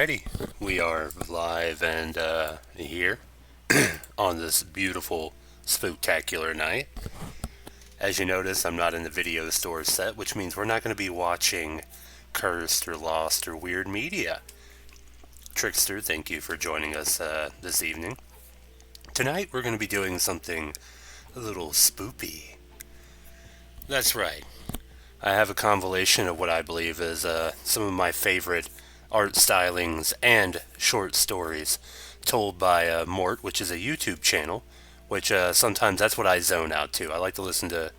Alrighty, we are live and here on this beautiful, spectacular night. As you notice, I'm not in the video store set, which means we're not going to be watching cursed or lost or weird media. Trickster, thank you for joining us this evening. Tonight we're going to be doing something a little spoopy. That's right. I have a convolution of what I believe is some of my favorite art stylings and short stories told by Mort, which is a YouTube channel, which sometimes that's what I zone out to. I like to listen to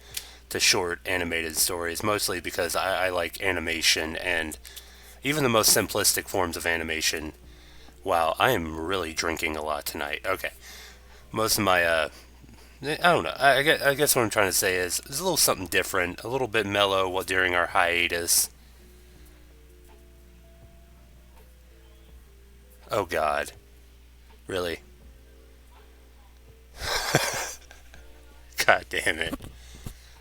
short animated stories, mostly because I like animation and even the most simplistic forms of animation. Wow, I am really drinking a lot tonight. Okay. Most of my, I don't know. I guess what I'm trying to say is there's a little something different, a little bit mellow while during our hiatus. Oh God, really? God damn it!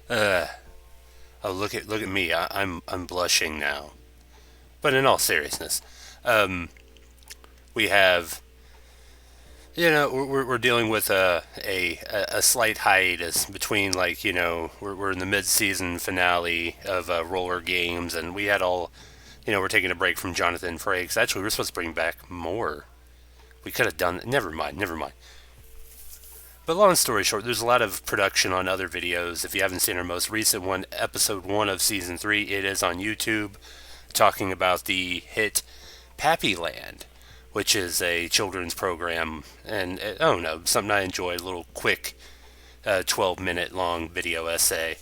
Oh look at me. I'm blushing now. But in all seriousness, we have we're dealing with a slight hiatus between we're in the mid-season finale of Roller Games, and we had all we're taking a break from Jonathan Frakes. Actually, we're supposed to bring back more. We could have done. Never mind. But long story short, there's a lot of production on other videos. If you haven't seen our most recent one, episode 1 of season 3, it is on YouTube, talking about the hit Pappyland, which is a children's program, and I don't know, something I enjoy, a little quick 12-minute long video essay.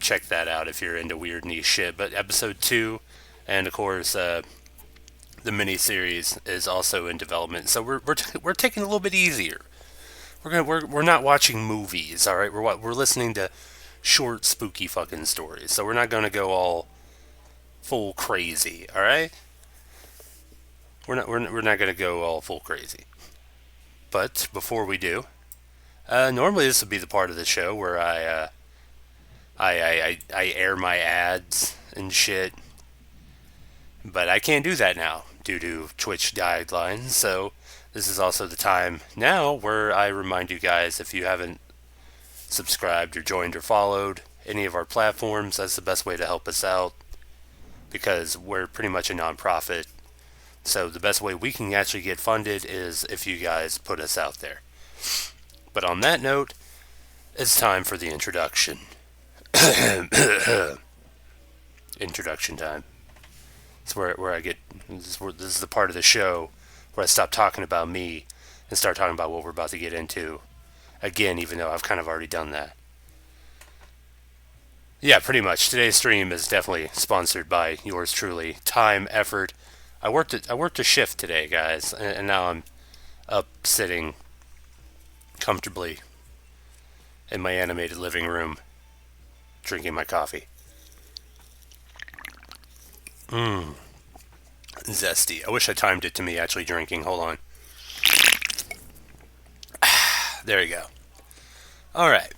Check that out if you're into weird niche shit. But episode 2, and of course, the miniseries is also in development. So we're taking it a little bit easier. We're not watching movies, all right? We're listening to short, spooky fucking stories. So we're not gonna go all full crazy, all right? We're not gonna go all full crazy. But before we do, normally this would be the part of the show where I air my ads and shit, but I can't do that now due to Twitch guidelines. So this is also the time now where I remind you guys, if you haven't subscribed or joined or followed any of our platforms, that's the best way to help us out, because we're pretty much a non-profit. So the best way we can actually get funded is if you guys put us out there. But on that note, it's time for the introduction. Introduction time. It's where I get. This is the part of the show where I stop talking about me and start talking about what we're about to get into. Again, even though I've kind of already done that. Yeah, pretty much. Today's stream is definitely sponsored by yours truly. Time, effort. I worked a shift today, guys, and now I'm up sitting comfortably in my animated living room, drinking my coffee. Zesty. I wish I timed it to me actually drinking. Hold on. There you go. Alright.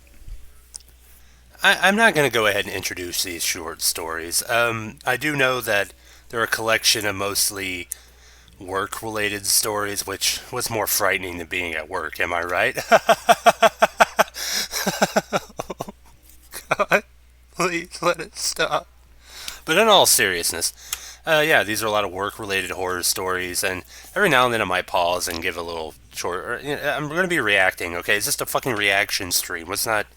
I'm not going to go ahead and introduce these short stories. I do know that they're a collection of mostly work-related stories, which was more frightening than being at work, am I right? God, please let it stop. But in all seriousness, these are a lot of work-related horror stories, and every now and then I might pause and give a little short. I'm going to be reacting, okay? It's just a fucking reaction stream. Let's not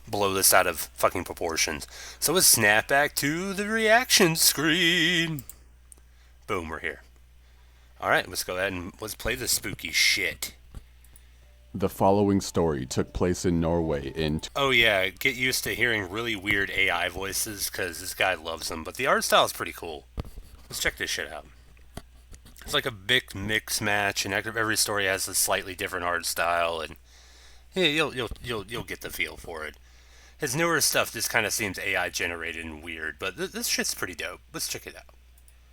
blow this out of fucking proportions. So let's snap back to the reaction screen. Boom, we're here. Alright, let's go ahead and let's play the spooky shit. The following story took place in Norway in... Oh yeah, get used to hearing really weird AI voices, because this guy loves them, but the art style is pretty cool. Let's check this shit out. It's like a big mix match, and every story has a slightly different art style, and yeah, you'll get the feel for it. His newer stuff just kind of seems AI generated and weird, but this shit's pretty dope. Let's check it out.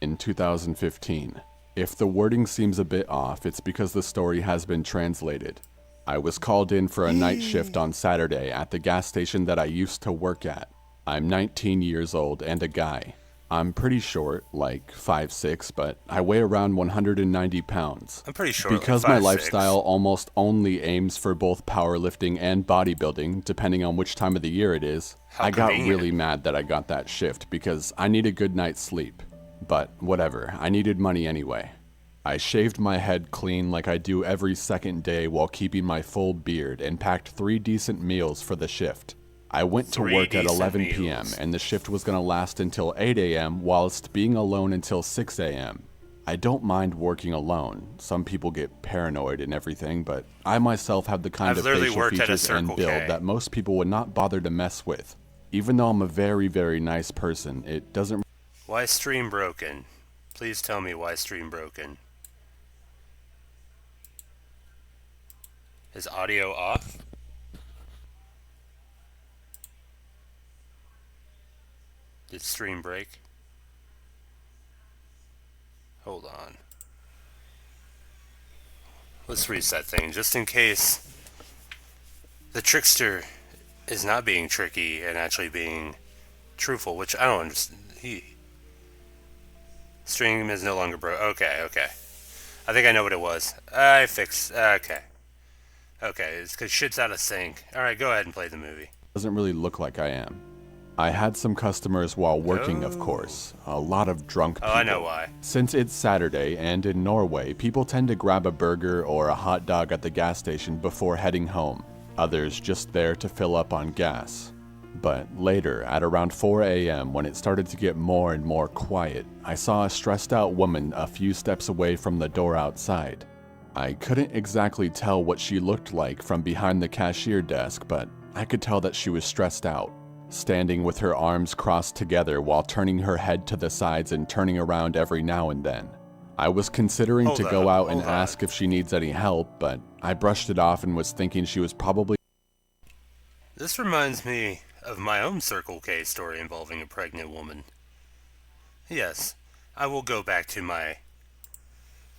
In 2015. If the wording seems a bit off, it's because the story has been translated. I was called in for a night shift on Saturday at the gas station that I used to work at. I'm 19 years old and a guy. I'm pretty short, like 5'6", but I weigh around 190 pounds. I'm pretty short, like Because my 5'6". lifestyle almost only aims for both powerlifting and bodybuilding, depending on which time of the year it is, How I got convenient. really mad that I got that shift because I need a good night's sleep. But whatever, I needed money anyway. I shaved my head clean like I do every second day while keeping my full beard and packed 3 decent meals for the shift. I went to 3 work at decent 11 p.m. meals. and the shift was going to last until 8 a.m. whilst being alone until 6 a.m. I don't mind working alone. Some people get paranoid and everything, but I myself have the kind I've of literally facial worked at a features and Circle build K. that most people would not bother to mess with. Even though I'm a very, very nice person, it doesn't. Why stream broken? Please tell me why stream broken. Is audio off? Did stream break? Hold on. Let's reset things just in case the trickster is not being tricky and actually being truthful, which I don't understand. Stream is no longer broke. Okay. I think I know what it was. I fixed. Okay. It's because shit's out of sync. Alright, go ahead and play the movie. Doesn't really look like I am. I had some customers while working, of course. A lot of drunk people. Oh, I know why. Since it's Saturday, and in Norway, people tend to grab a burger or a hot dog at the gas station before heading home. Others just there to fill up on gas. But later, at around 4 a.m., when it started to get more and more quiet, I saw a stressed out woman a few steps away from the door outside. I couldn't exactly tell what she looked like from behind the cashier desk, but I could tell that she was stressed out, standing with her arms crossed together while turning her head to the sides and turning around every now and then. I was considering to go out and ask if she needs any help, but I brushed it off and was thinking she was probably... This reminds me of my own Circle K story involving a pregnant woman. Yes, I will go back to my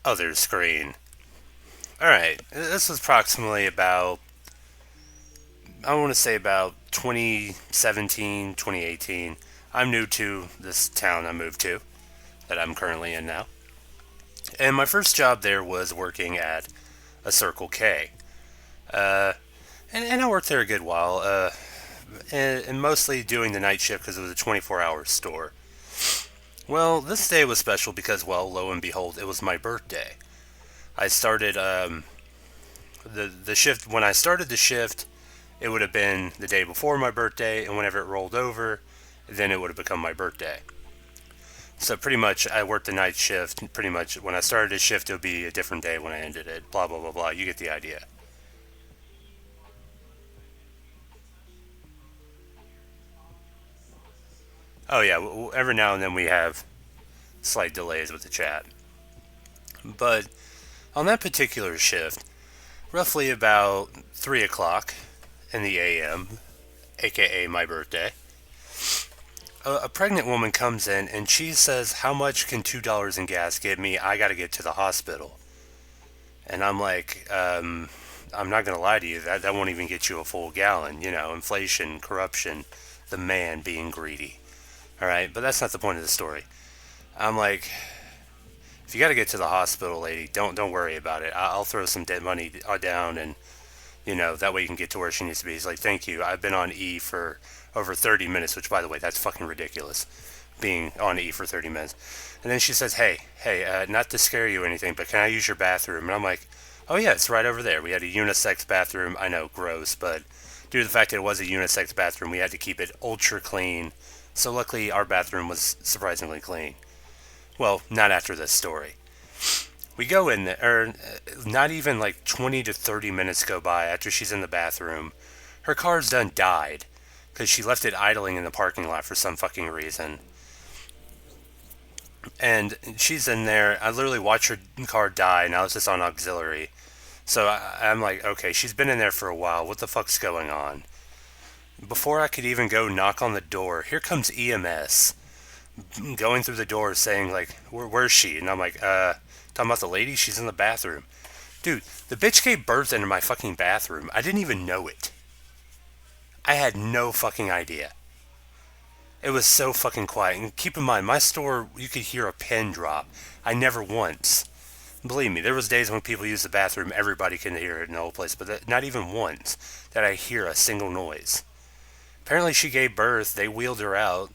other screen. Alright, this was approximately about, I want to say about 2017, 2018. I'm new to this town I moved to, that I'm currently in now. And my first job there was working at a Circle K. And I worked there a good while, and mostly doing the night shift because it was a 24-hour store. Well, this day was special because, well, lo and behold, it was my birthday. I started the shift. When I started the shift, it would have been the day before my birthday, and whenever it rolled over, then it would have become my birthday. So pretty much, I worked the night shift. Pretty much, when I started the shift, it would be a different day when I ended it. Blah blah blah blah. You get the idea. Oh yeah, every now and then we have slight delays with the chat. But on that particular shift, roughly about 3 o'clock in the AM, aka my birthday, a pregnant woman comes in and she says, "How much can $2 in gas get me? I gotta get to the hospital." And I'm like, I'm not gonna lie to you, that won't even get you a full gallon. You know, inflation, corruption, the man being greedy. Alright, but that's not the point of the story. I'm like, if you gotta get to the hospital, lady, don't worry about it. I'll throw some dead money down, and that way you can get to where she needs to be. He's like, "Thank you. I've been on E for over 30 minutes," which, by the way, that's fucking ridiculous, being on E for 30 minutes. And then she says, hey, not to scare you or anything, but can I use your bathroom? And I'm like, oh yeah, it's right over there. We had a unisex bathroom. I know, gross, but due to the fact that it was a unisex bathroom, we had to keep it ultra clean. So luckily, our bathroom was surprisingly clean. Well, not after this story. We go in there, or not even like 20 to 30 minutes go by after she's in the bathroom. Her car's done died, because she left it idling in the parking lot for some fucking reason. And she's in there, I literally watched her car die, and I was just on auxiliary. So I'm like, okay, she's been in there for a while, what the fuck's going on? Before I could even go knock on the door, here comes EMS, going through the door saying like, where's she? And I'm like, talking about the lady, she's in the bathroom. Dude, the bitch gave birth into my fucking bathroom. I didn't even know it. I had no fucking idea. It was so fucking quiet. And keep in mind, my store, you could hear a pin drop. I never once. Believe me, there was days when people used the bathroom, everybody can hear it in the whole place, but not even once did I hear a single noise. Apparently she gave birth, they wheeled her out,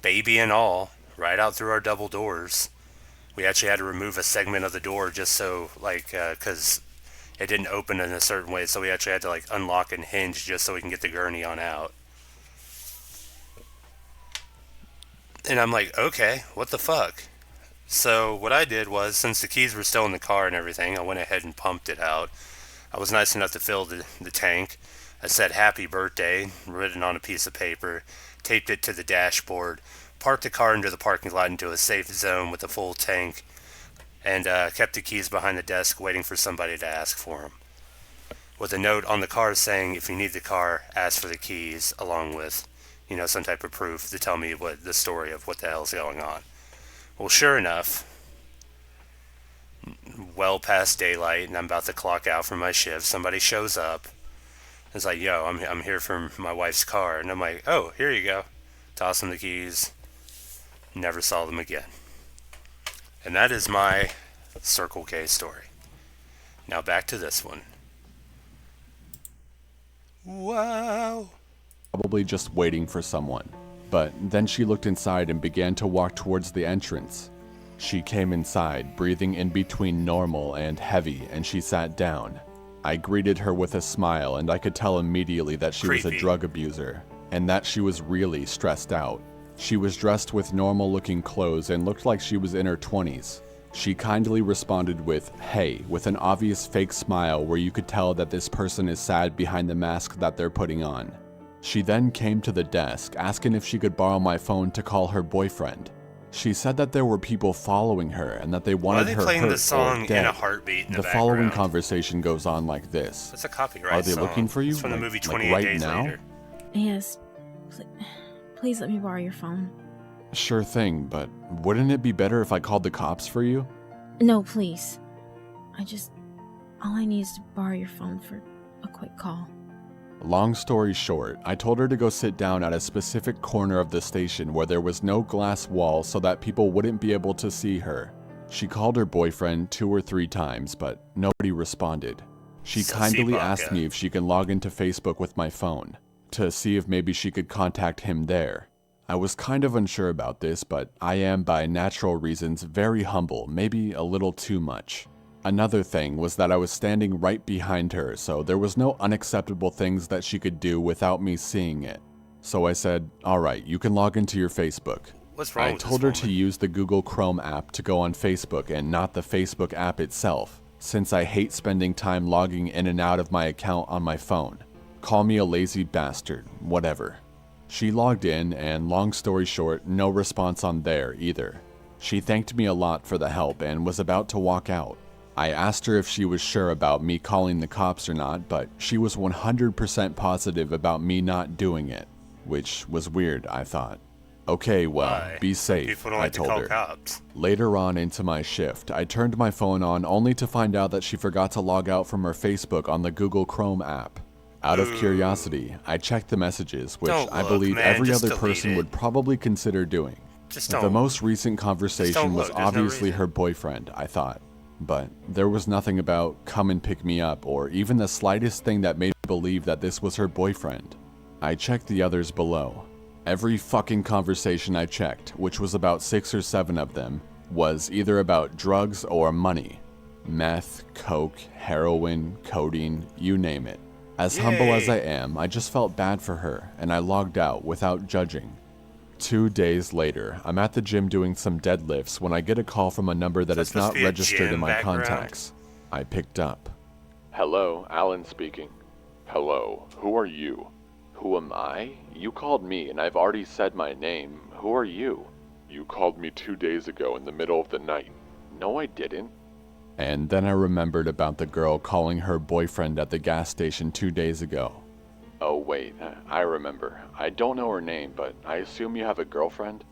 baby and all, right out through our double doors. We actually had to remove a segment of the door just so, like, because it didn't open in a certain way, so we actually had to, like, unlock and hinge just so we can get the gurney on out. And I'm like, okay, what the fuck? So what I did was, since the keys were still in the car and everything, I went ahead and pumped it out. I was nice enough to fill the tank. I said happy birthday, written on a piece of paper, taped it to the dashboard, parked the car into the parking lot into a safe zone with a full tank, and kept the keys behind the desk waiting for somebody to ask for them. With a note on the car saying, if you need the car, ask for the keys, along with, some type of proof to tell me what the story of what the hell's going on. Well, sure enough, well past daylight, and I'm about to clock out from my shift, somebody shows up. It's like, yo, I'm here for my wife's car. And I'm like, oh, here you go. Toss them the keys. Never saw them again. And that is my Circle K story. Now back to this one. Wow. Probably just waiting for someone. But then she looked inside and began to walk towards the entrance. She came inside, breathing in between normal and heavy, and she sat down. I greeted her with a smile, and I could tell immediately that she was a drug abuser, and that she was really stressed out. She was dressed with normal-looking clothes and looked like she was in her 20s. She kindly responded with, "Hey," with an obvious fake smile where you could tell that this person is sad behind the mask that they're putting on. She then came to the desk, asking if she could borrow my phone to call her boyfriend. She said that there were people following her and that they wanted her playing hurt the song or dead. in a heartbeat in the following background? conversation goes on like this. It's a copyright Are they song. looking for you? It's from the movie 28 right Days now? Later. Yes. Please let me borrow your phone. Sure thing, but wouldn't it be better if I called the cops for you? No, please. All I need is to borrow your phone for a quick call. Long story short, I told her to go sit down at a specific corner of the station where there was no glass wall so that people wouldn't be able to see her. She called her boyfriend 2 or 3 times, but nobody responded. She kindly asked me if she can log into Facebook with my phone, to see if maybe she could contact him there. I was kind of unsure about this, but I am by natural reasons very humble, maybe a little too much. Another thing was that I was standing right behind her, so there was no unacceptable things that she could do without me seeing it. So I said, "Alright, you can log into your Facebook." What's wrong I with told this her woman? to use the Google Chrome app to go on Facebook and not the Facebook app itself, since I hate spending time logging in and out of my account on my phone. Call me a lazy bastard, whatever. She logged in, and long story short, no response on there either. She thanked me a lot for the help and was about to walk out. I asked her if she was sure about me calling the cops or not, but she was 100% positive about me not doing it, which was weird, I thought. Okay, well, Why? be safe, People don't I like to told call her. cops. Later on into my shift, I turned my phone on only to find out that she forgot to log out from her Facebook on the Google Chrome app. Out of curiosity, I checked the messages, which Don't I look, believe man, every just other delete person it. would probably consider doing. Just The don't. most recent conversation was look, there's no obviously reason. her boyfriend, I thought. But there was nothing about come and pick me up or even the slightest thing that made me believe that this was her boyfriend. I checked the others below. Every fucking conversation I checked, which was about 6 or 7 of them, was either about drugs or money. Meth, coke, heroin, codeine, you name it. As humble as I am, I just felt bad for her, and I logged out without judging. 2 days later, I'm at the gym doing some deadlifts when I get a call from a number that is supposed not to be a registered in gym my background? contacts. I picked up. Hello, Alan speaking. Hello, who are you? Who am I? You called me and I've already said my name. Who are you? You called me 2 days ago in the middle of the night. No, I didn't. And then I remembered about the girl calling her boyfriend at the gas station 2 days ago. Oh wait, I remember. I don't know her name, but I assume you have a girlfriend?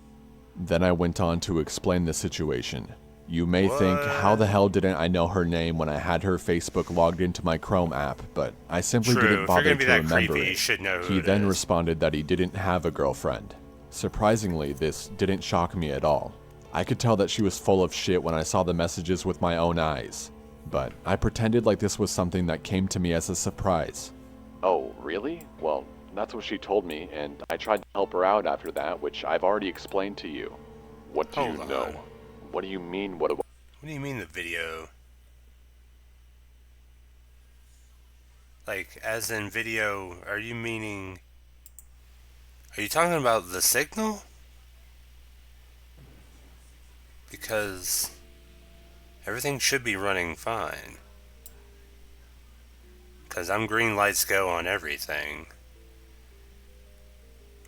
Then I went on to explain the situation. You may think, how the hell didn't I know her name when I had her Facebook logged into my Chrome app, but I simply True. didn't If you're bother gonna be to that remember creepy, it. you should know who He it then is. responded that he didn't have a girlfriend. Surprisingly, this didn't shock me at all. I could tell that she was full of shit when I saw the messages with my own eyes, but I pretended like this was something that came to me as a surprise. Oh, really? Well, that's what she told me, and I tried to help her out after that, which I've already explained to you. What do you know? What do you mean, what do you mean the video? Like, as in video, are you talking about the signal? Because everything should be running fine. Because I'm green lights go on everything.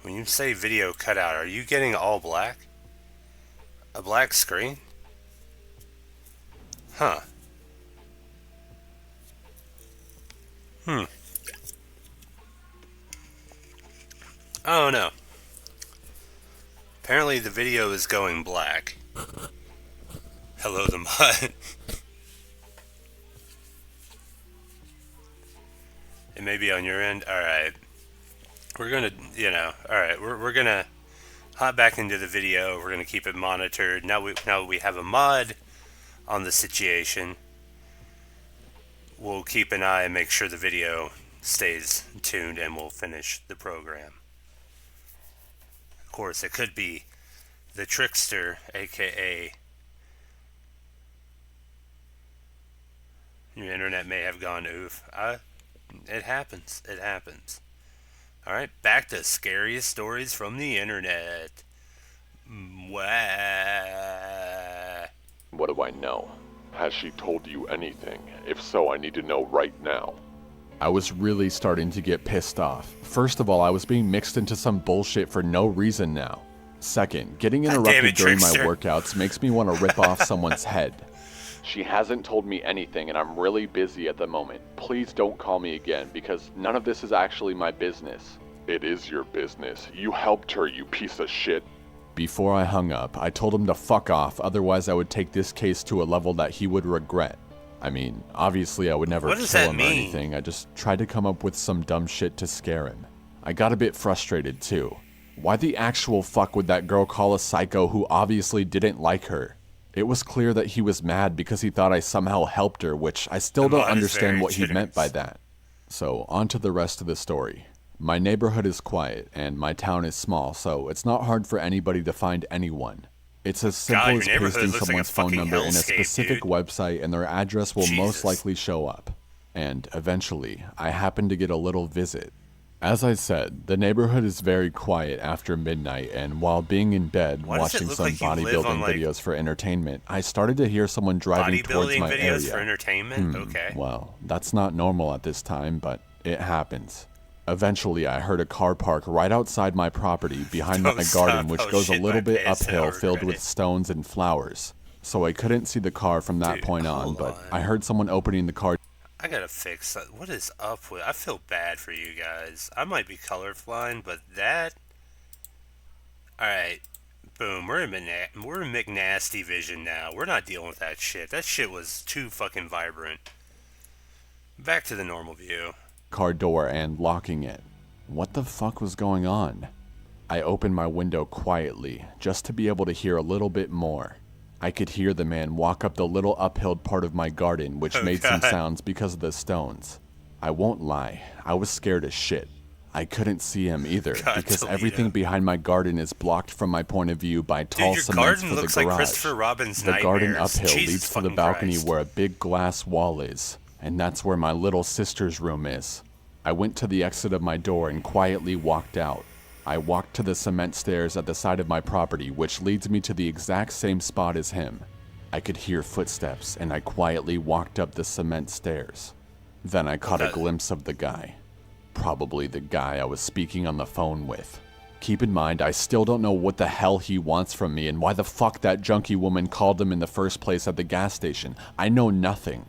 When you say video cutout, are you getting all black? A black screen? Huh. I don't know. Apparently the video is going black. Hello, the mud. It may be on your end. Alright. We're gonna, alright, we're gonna hop back into the video. We're gonna keep it monitored. Now we have a mod on the situation. We'll keep an eye and make sure the video stays tuned, and we'll finish the program. Of course, it could be the trickster, aka your internet may have gone oof. It happens. It happens. Alright, back to scariest stories from the internet. What do I know? Has she told you anything? If so, I need to know right now. I was really starting to get pissed off. First of all, I was being mixed into some bullshit for no reason now. Second, getting interrupted during my workouts makes me want to rip off someone's head. She hasn't told me anything, and I'm really busy at the moment. Please don't call me again, because none of this is actually my business. It is your business. You helped her, you piece of shit. Before I hung up, I told him to fuck off, otherwise I would take this case to a level that he would regret. I mean, obviously I would never kill him or anything, I just tried to come up with some dumb shit to scare him. I got a bit frustrated too. Why the actual fuck would that girl call a psycho who obviously didn't like her? It was clear that he was mad because he thought I somehow helped her, which I still don't understand what he meant by that. So, on to the rest of the story. My neighborhood is quiet, and my town is small, so it's not hard for anybody to find anyone. It's as simple as pasting someone's phone number in a specific website and their address will most likely show up. And eventually, I happened to get a little visit. As I said, the neighborhood is very quiet after midnight, and while being in bed watching some bodybuilding videos for entertainment, I started to hear someone driving towards my area. For entertainment? Okay. Well, that's not normal at this time, but it happens. Eventually, I heard a car park right outside my property behind my garden, which goes a little bit uphill filled with stones and flowers. So I couldn't see the car from that point on, but I heard someone opening the car. I gotta fix that. What is up with... I feel bad for you guys. I might be colorblind, but that... Alright. Boom. We're in Mcnasty vision now. We're not dealing with that shit. That shit was too fucking vibrant. Back to the normal view. Car door and locking it. What the fuck was going on? I opened my window quietly, just to be able to hear a little bit more. I could hear the man walk up the little uphill part of my garden, which made some sounds because of the stones. I won't lie, I was scared as shit. I couldn't see him either, because everything behind my garden is blocked from my point of view by tall cements for the garage. Like Christopher Robin's the garden uphill Jesus leads to the balcony where a big glass wall is, and that's where my little sister's room is. I went to the exit of my door and quietly walked out. I walked to the cement stairs at the side of my property, which leads me to the exact same spot as him. I could hear footsteps, and I quietly walked up the cement stairs. Then I caught a glimpse of the guy. Probably the guy I was speaking on the phone with. Keep in mind, I still don't know what the hell he wants from me and why the fuck that junkie woman called him in the first place at the gas station. I know nothing.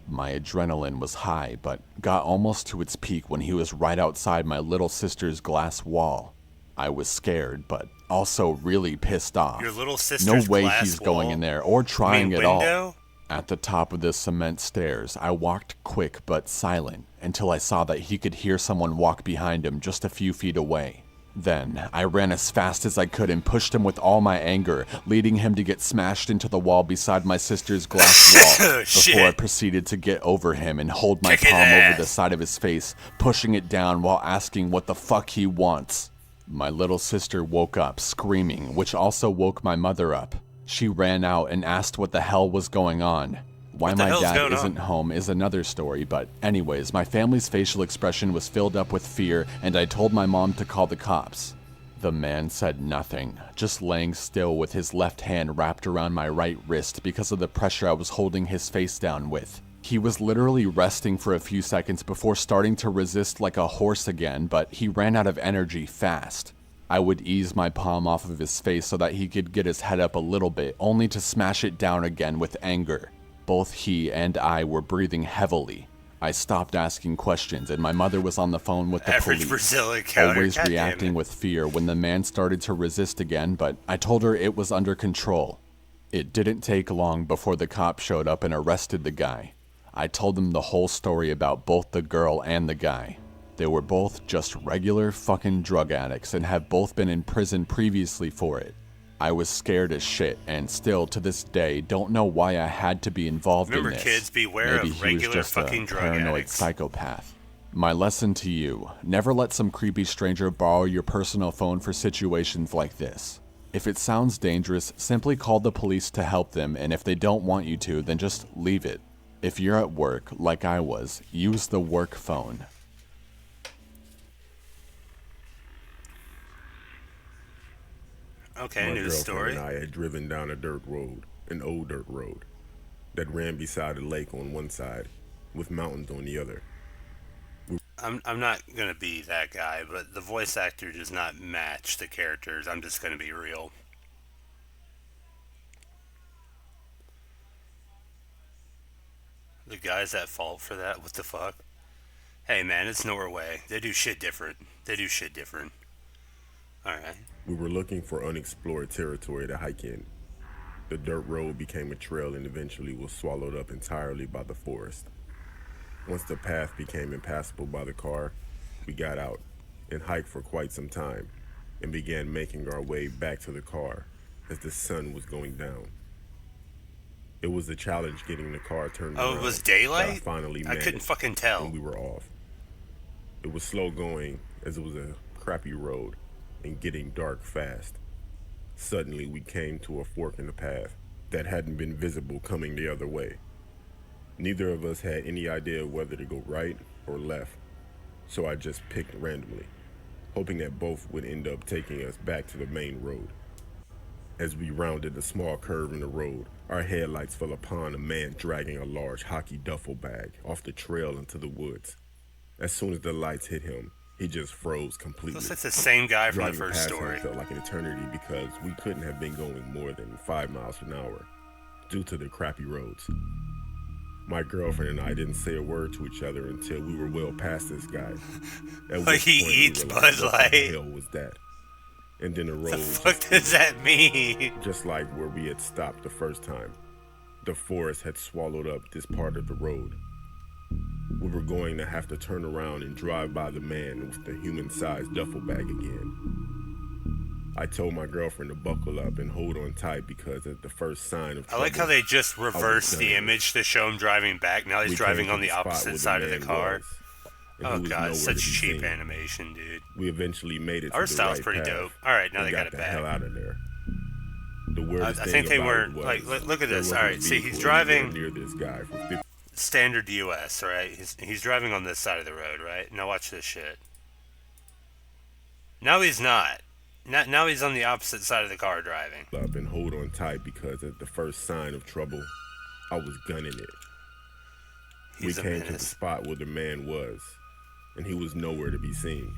My adrenaline was high, but got almost to its peak when he was right outside my little sister's glass wall. I was scared, but also really pissed off. Your little sister's No way glass he's wall? going in there or trying at window? all. At the top of the cement stairs, I walked quick but silent until I saw that he could hear someone walk behind him just a few feet away. Then, I ran as fast as I could and pushed him with all my anger, leading him to get smashed into the wall beside my sister's glass wall, before I proceeded to get over him and hold my palm over the side of his face, pushing it down while asking what the fuck he wants. My little sister woke up, screaming, which also woke my mother up. She ran out and asked what the hell was going on. Why my dad isn't home is another story, but anyways, my family's facial expression was filled up with fear, and I told my mom to call the cops. The man said nothing, just laying still with his left hand wrapped around my right wrist because of the pressure I was holding his face down with. He was literally resting for a few seconds before starting to resist like a horse again, but he ran out of energy fast. I would ease my palm off of his face so that he could get his head up a little bit, only to smash it down again with anger. Both he and I were breathing heavily. I stopped asking questions, and my mother was on the phone with the police, always reacting with fear when the man started to resist again, but I told her it was under control. It didn't take long before the cops showed up and arrested the guy. I told them the whole story about both the girl and the guy. They were both just regular fucking drug addicts and have both been in prison previously for it. I was scared as shit, and still to this day don't know why I had to be involved in this. Kids, beware Maybe of he was regular just fucking a drug paranoid addicts. psychopath. My lesson to you: never let some creepy stranger borrow your personal phone for situations like this. If it sounds dangerous, simply call the police to help them, and if they don't want you to, then just leave it. If you're at work, like I was, use the work phone. Okay, news story. My girlfriend and I had driven down a dirt road, an old dirt road, that ran beside a lake on one side, with mountains on the other. I'm not gonna be that guy, but the voice actor does not match the characters. I'm just gonna be real. The guy's at fault for that? What the fuck? Hey man, it's Norway. They do shit different. Alright. We were looking for unexplored territory to hike in. The dirt road became a trail and eventually was swallowed up entirely by the forest. Once the path became impassable by the car, we got out and hiked for quite some time and began making our way back to the car as the sun was going down. It was a challenge getting the car turned around. Oh, it was daylight? I finally I managed, couldn't fucking tell. and we were off. It was slow going as it was a crappy road and getting dark fast. Suddenly, we came to a fork in the path that hadn't been visible coming the other way. Neither of us had any idea whether to go right or left, so I just picked randomly, hoping that both would end up taking us back to the main road. As we rounded a small curve in the road, our headlights fell upon a man dragging a large hockey duffel bag off the trail into the woods. As soon as the lights hit him, he just froze completely. Looks like the same guy from the Driving first past story. him felt like an eternity because we couldn't have been going more than 5 miles an hour due to the crappy roads. My girlfriend and I didn't say a word to each other until we were well past this guy. At Like he eats Bud Light. What the hell was that? And then the road. The fuck does that mean? Just like where we had stopped the first time. The forest had swallowed up this part of the road. We were going to have to turn around and drive by the man with the human-sized duffel bag again. I told my girlfriend to buckle up and hold on tight because at the first sign of trouble, I like how they just reversed the image to show him driving back. Now he's driving on the opposite side of the car. Oh god, such cheap animation, dude. We eventually made it. Art style's pretty dope. Alright, now they got it back. Hell out of there. The weirdest I thing think they about weren't it was like. Look at this. there All wasn't right, a see, he's vehicle driving anywhere near this guy for 50. Standard U.S. Right? He's driving on this side of the road, right? Now watch this shit. Now he's not. Now he's on the opposite side of the car driving. Up and hold on tight because at the first sign of trouble, I was gunning it. We came to the spot where the man was, and he was nowhere to be seen.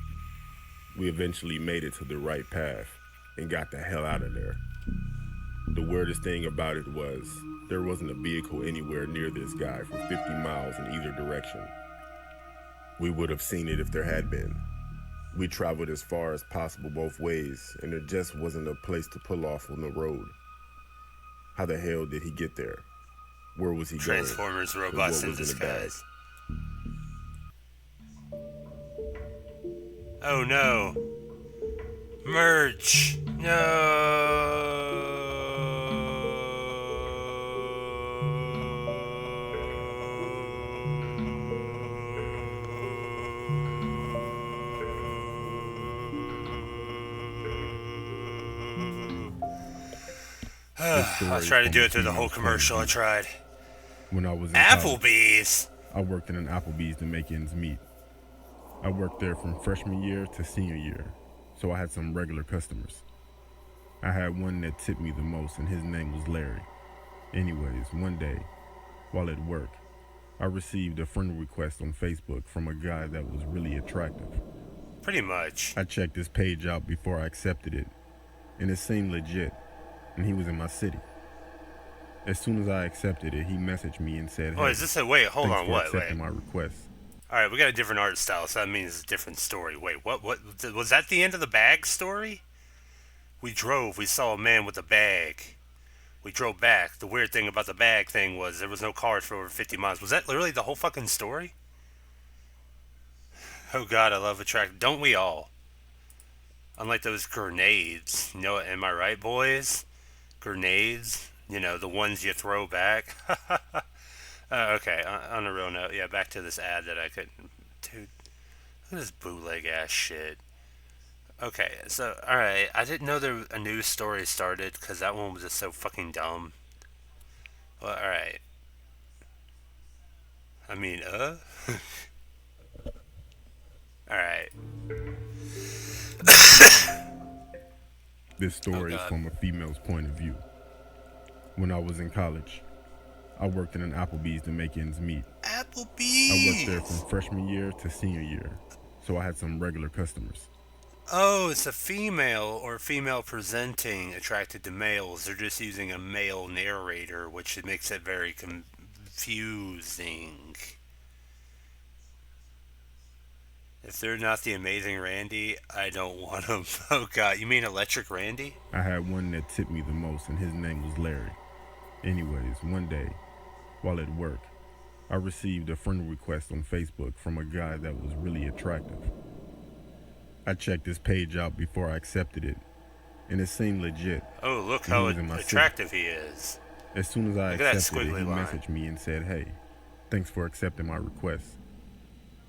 We eventually made it to the right path and got the hell out of there. The weirdest thing about it was there wasn't a vehicle anywhere near this guy for 50 miles in either direction. We would have seen it if there had been. We traveled as far as possible both ways, and there just wasn't a place to pull off on the road. How the hell did he get there? Where was he going? Transformers robots in disguise. Oh no. Merch. No. This I was story is trying to from do a it through the whole female's point of commercial. I view. tried. When I was in college, Applebee's. I worked in an Applebee's to make ends meet. I worked there from freshman year to senior year, so I had some regular customers. I had one that tipped me the most, and his name was Larry. Anyways, one day, while at work, I received a friend request on Facebook from a guy that was really attractive. Pretty much. I checked his page out before I accepted it, and it seemed legit, and he was in my city. As soon as I accepted it, he messaged me and said, Oh, "Hey, is this a wait? Hold thanks on. for What? accepting Wait. my request." All right, we got a different art style, so that means it's a different story. Wait, what? What was that? The end of the bag story? We drove. We saw a man with a bag. We drove back. The weird thing about the bag thing was there was no cars for over 50 miles. Was that literally the whole fucking story? Oh God, I love attract. Don't we all? Unlike those grenades. You know, am I right, boys? Grenades. You know, the ones you throw back. Okay, on a real note, yeah, back to this ad that I couldn't. Dude, look at this bootleg ass shit. Okay, so, alright, I didn't know there a news story started because that one was just so fucking dumb. Well, alright. I mean, Alright. This Oh story is God. from a female's point of view. When I was in college, I worked in an Applebee's to make ends meet. I worked there from Applebee's! freshman year to senior year, so I had some regular customers. Oh, it's a female or female presenting attracted to males. They're just using a male narrator, which makes it very confusing. If they're not the amazing Randy, I don't want them. Oh God, you mean Electric Randy? I had one that tipped me the most, and his name was Larry. Anyways, one day, while at work, I received a friend request on Facebook from a guy that was really attractive. I checked his page out before I accepted it, and it seemed legit, Oh, look and he how was in my city. attractive he is. As soon as I Look at that accepted it, squiggly he line. messaged me and said, "Hey, thanks for accepting my request."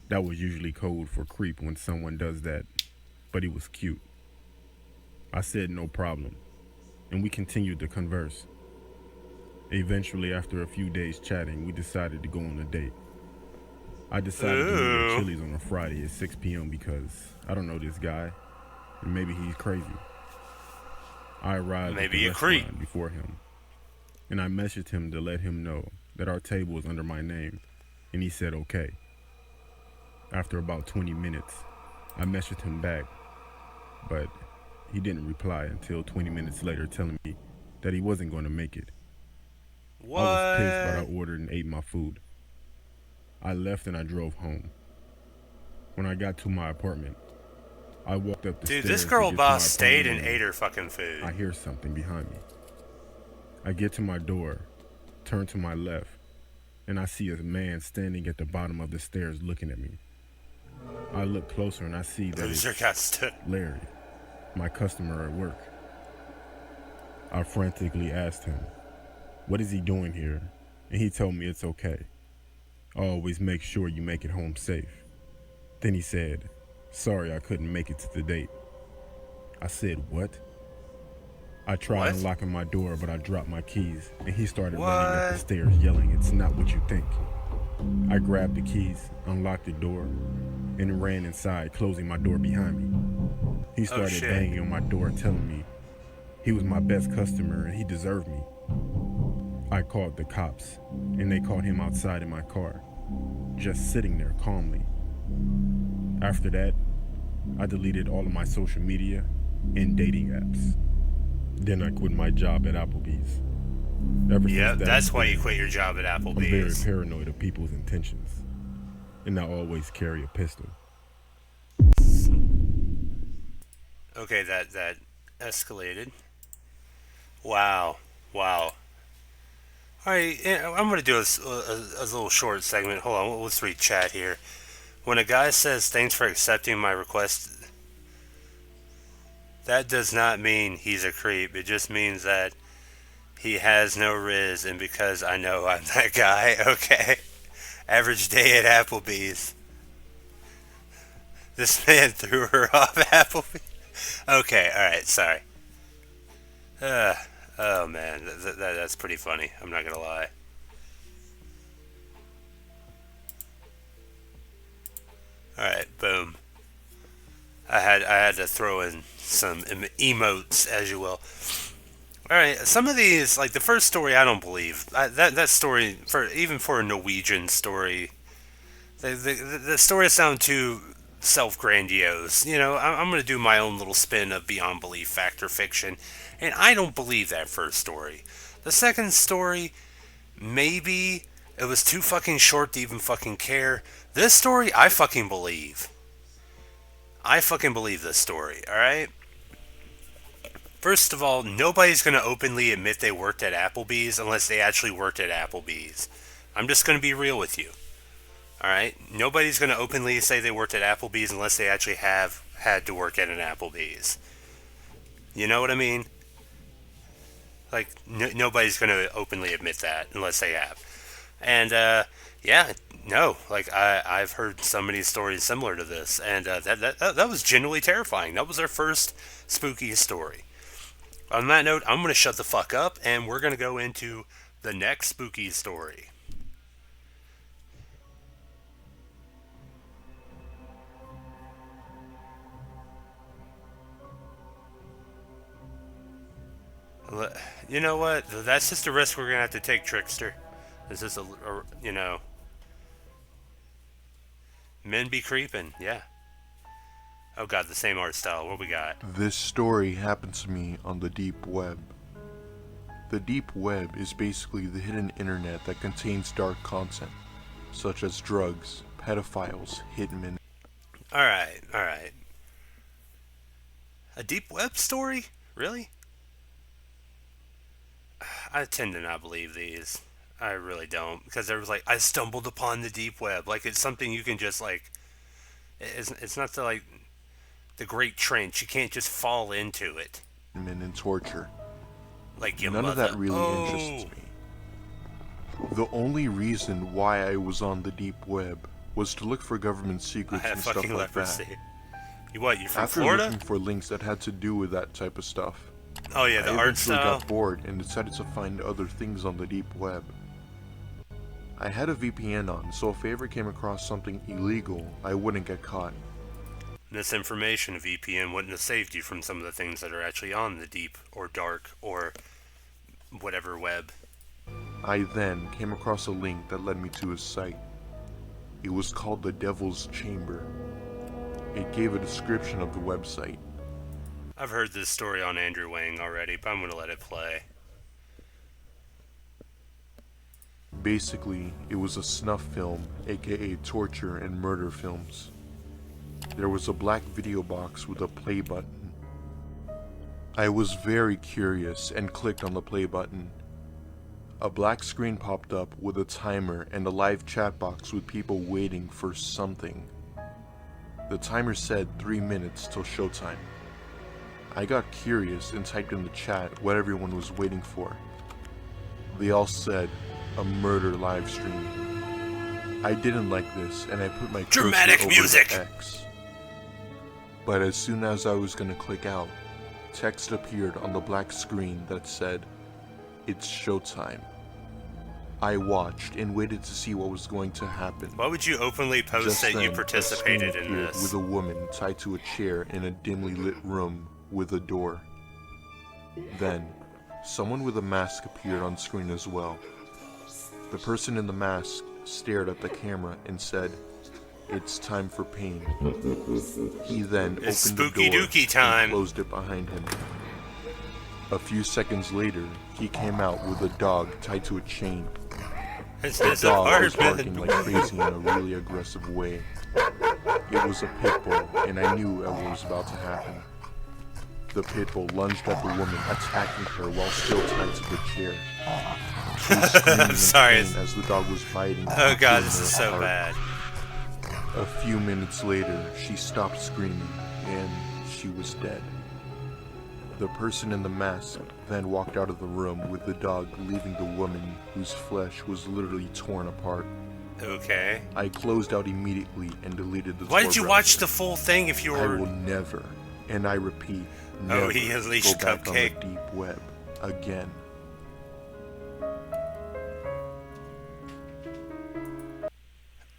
That was usually code for creep when someone does that, but he was cute. I said no problem, and we continued to converse. Eventually, after a few days chatting, we decided to go on a date. I decided to meet at Ooh. Chili's on a Friday at 6 p.m. because I don't know this guy, and maybe he's crazy. I arrived at Maybe the a creep. restaurant before him, and I messaged him to let him know that our table was under my name, and he said okay. After about 20 minutes, I messaged him back, but he didn't reply until 20 minutes later telling me that he wasn't going to make it. What? I was pissed, but I ordered and ate my food. I left and I drove home. When I got to my apartment, I walked up the Dude, stairs this girl to get to boss my stayed apartment and ate her fucking food. I hear something behind me. I get to my door, turn to my left, and I see a man standing at the bottom of the stairs looking at me. I look closer and I see that Loser it's got stood. Larry, my customer at work. I frantically asked him, "What is he doing here?" And he told me it's okay. Always make sure you make it home safe. Then he said, "Sorry I couldn't make it to the date." I said, "What?" I tried What? unlocking my door, but I dropped my keys, and he started running up the What? stairs yelling, "It's not what you think." I grabbed the keys, unlocked the door, and ran inside, closing my door behind me. He started shit. banging on my door, telling me he was my best customer and he deserved me. I called the cops, and they caught him outside in my car, just sitting there calmly. After that, I deleted all of my social media and dating apps. Then I quit my job at Applebee's. Ever Yeah, since that that's why you incident, quit your job at I'm very Applebee's. paranoid of people's intentions, and I always carry a pistol. Okay, that escalated. Wow. Wow. Alright, I'm going to do a little short segment. Hold on, let's read chat here. When a guy says, thanks for accepting my request. That does not mean he's a creep. It just means that he has no riz, and because I know I'm that guy, okay? Average day at Applebee's. This man threw her off Applebee's. Okay, alright, sorry. Uh, oh man, that's pretty funny. I'm not gonna lie. Alright, boom. I had to throw in some emotes, as you will. All right, some of these, like the first story, I don't believe that story for a Norwegian story. The stories sound too self-grandiose. You know, I'm going to do my own little spin of beyond belief, fact or fiction, and I don't believe that first story. The second story, maybe it was too fucking short to even fucking care. This story, I fucking believe. I fucking believe this story. All right. First of all, nobody's going to openly admit they worked at Applebee's unless they actually worked at Applebee's. I'm just going to be real with you. Alright? Nobody's going to openly say they worked at Applebee's unless they actually have had to work at an Applebee's. You know what I mean? Like, nobody's going to openly admit that unless they have. And, yeah, no. Like, I've heard so many stories similar to this, and that was genuinely terrifying. That was our first spooky story. On that note, I'm going to shut the fuck up, and we're going to go into the next spooky story. You know what? That's just a risk we're going to have to take, Trickster. This is you know... Men be creeping, yeah. Oh god, the same art style. What we got? This story happened to me on the deep web. The deep web is basically the hidden internet that contains dark content, such as drugs, pedophiles, hitmen. Alright. A deep web story? Really? I tend to not believe these. I really don't. Because there was like, I stumbled upon the deep web. Like, it's something you can just like... It's not the Great Trench. You can't just fall into it. And torture. Like your None mother. of that really interests me. The only reason why I was on the deep web was to look for government secrets and stuff like leprosy. that. You what? You from After Florida? looking for links that had to do with that type of stuff, Oh yeah, the I art eventually style. got bored and decided to find other things on the deep web. I had a VPN on, so if I ever came across something illegal, I wouldn't get caught. Misinformation, VPN wouldn't have saved you from some of the things that are actually on the deep or dark or whatever web. I then came across a link that led me to a site. It was called the Devil's Chamber. It gave a description of the website. I've heard this story on Andrew Wang already, but I'm going to let it play. Basically, it was a snuff film, aka torture and murder films. There was a black video box with a play button. I was very curious and clicked on the play button. A black screen popped up with a timer and a live chat box with people waiting for something. The timer said 3 minutes till showtime. I got curious and typed in the chat what everyone was waiting for. They all said, a murder live stream. I didn't like this and I put my Dramatic cursor over music! to X. But as soon as I was gonna click out, text appeared on the black screen that said, it's showtime. I watched and waited to see what was going to happen. Why would you openly post Just that you then, participated a screen in appeared this? with a woman tied to a chair in a dimly lit room with a door. Then, someone with a mask appeared on screen as well. The person in the mask stared at the camera and said, it's time for pain. He then It's opened the spooky door dooky time. and closed it behind him. A few seconds later, he came out with a dog tied to a chain. It's The dog was barking apartment. like crazy in a really aggressive way. It was a pit bull, and I knew what was about to happen. The pit bull lunged at the woman, attacking her while still tied to the chair. She was screaming in sorry. pain as the dog was biting. Oh and god, pulling this her is so apart. bad. A few minutes later, she stopped screaming, and she was dead. The person in the mask then walked out of the room with the dog, leaving the woman whose flesh was literally torn apart. Okay. I closed out immediately and deleted the Why Tor did you browser. watch the full thing if you I were... will never, and I repeat, Oh, never he unleashed go back Cupcake. on the deep web again.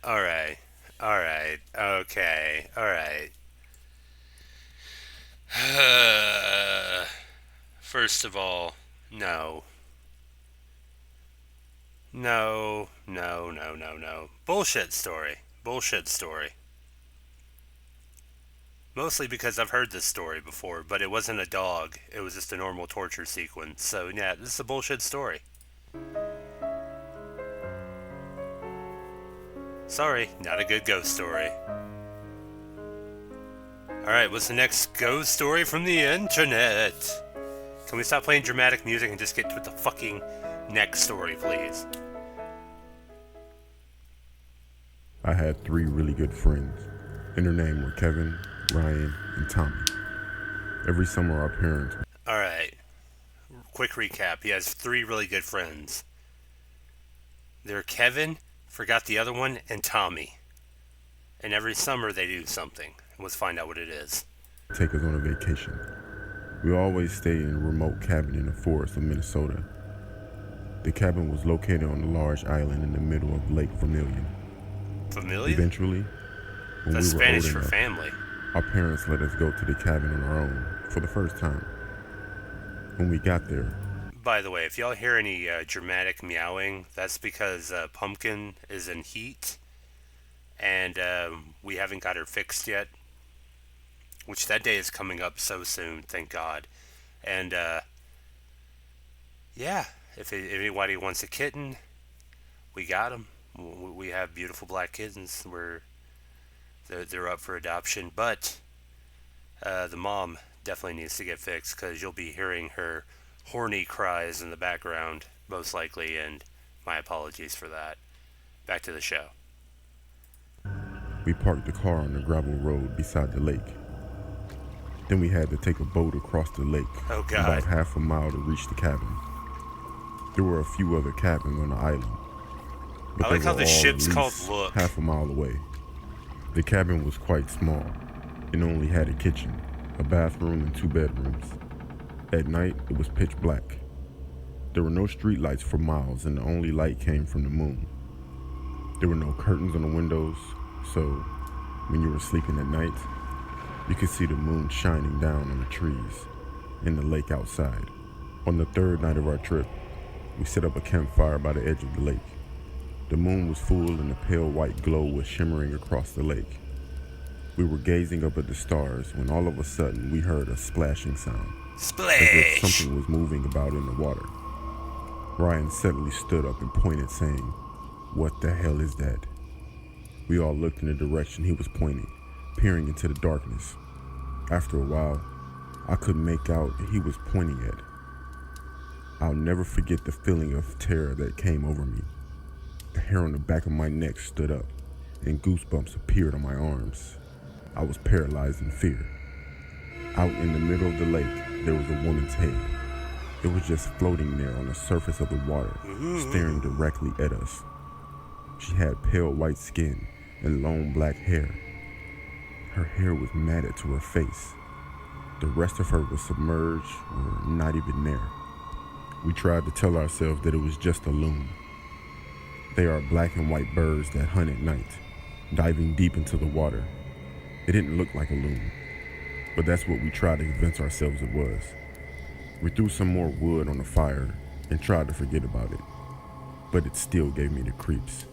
Alright. Alright. Okay. Alright. First of all, no. No. Bullshit story. Bullshit story. Mostly because I've heard this story before, but it wasn't a dog. It was just a normal torture sequence. So, yeah, this is a bullshit story. Sorry, not a good ghost story. Alright, what's the next ghost story from the internet? Can we stop playing dramatic music and just get to the fucking next story, please? I had 3 really good friends, and their names were Kevin, Ryan, and Tommy. Every summer our parents... Alright, quick recap. He has 3 really good friends. They're Kevin, forgot the other one, and Tommy. And every summer they do something. Let's find out what it is. take us on a vacation. We always stayed in a remote cabin in the forest of Minnesota. The cabin was located on a large island in the middle of Lake Vermilion. Familiar? Eventually, when That's we were Spanish old for enough, family. our parents let us go to the cabin on our own for the first time. When we got there, By the way, if y'all hear any dramatic meowing, that's because Pumpkin is in heat, and we haven't got her fixed yet, which that day is coming up so soon, thank God. And yeah, if anybody wants a kitten, we got them. We have beautiful black kittens. They're up for adoption, but the mom definitely needs to get fixed, because you'll be hearing her horny cries in the background, most likely, and my apologies for that. Back to the show. we parked the car on the gravel road beside the lake. Then we had to take a boat across the lake, Oh, God. about half a mile to reach the cabin. There were a few other cabins on the island, but I they like how were the all ship's at called least Look. half a mile away. The cabin was quite small and only had a kitchen, a bathroom, and 2 bedrooms. At night, it was pitch black. There were no street lights for miles, and the only light came from the moon. There were no curtains on the windows, so when you were sleeping at night, you could see the moon shining down on the trees and the lake outside. On the 3rd night of our trip, we set up a campfire by the edge of the lake. The moon was full and the pale white glow was shimmering across the lake. We were gazing up at the stars when all of a sudden we heard a splashing sound, as if Splash! something was moving about in the water. Ryan suddenly stood up and pointed, saying, "What the hell is that?" We all looked in the direction he was pointing, peering into the darkness. After a while, I couldn't make out what he was pointing at. I'll never forget the feeling of terror that came over me. The hair on the back of my neck stood up, and goosebumps appeared on my arms. I was paralyzed in fear. Out in the middle of the lake, there was a woman's head. It was just floating there on the surface of the water, staring directly at us. She had pale white skin and long black hair. Her hair was matted to her face. The rest of her was submerged or not even there. We tried to tell ourselves that it was just a loon. They are black and white birds that hunt at night, diving deep into the water. It didn't look like a loon, but that's what we tried to convince ourselves it was. We threw some more wood on the fire and tried to forget about it, but it still gave me the creeps.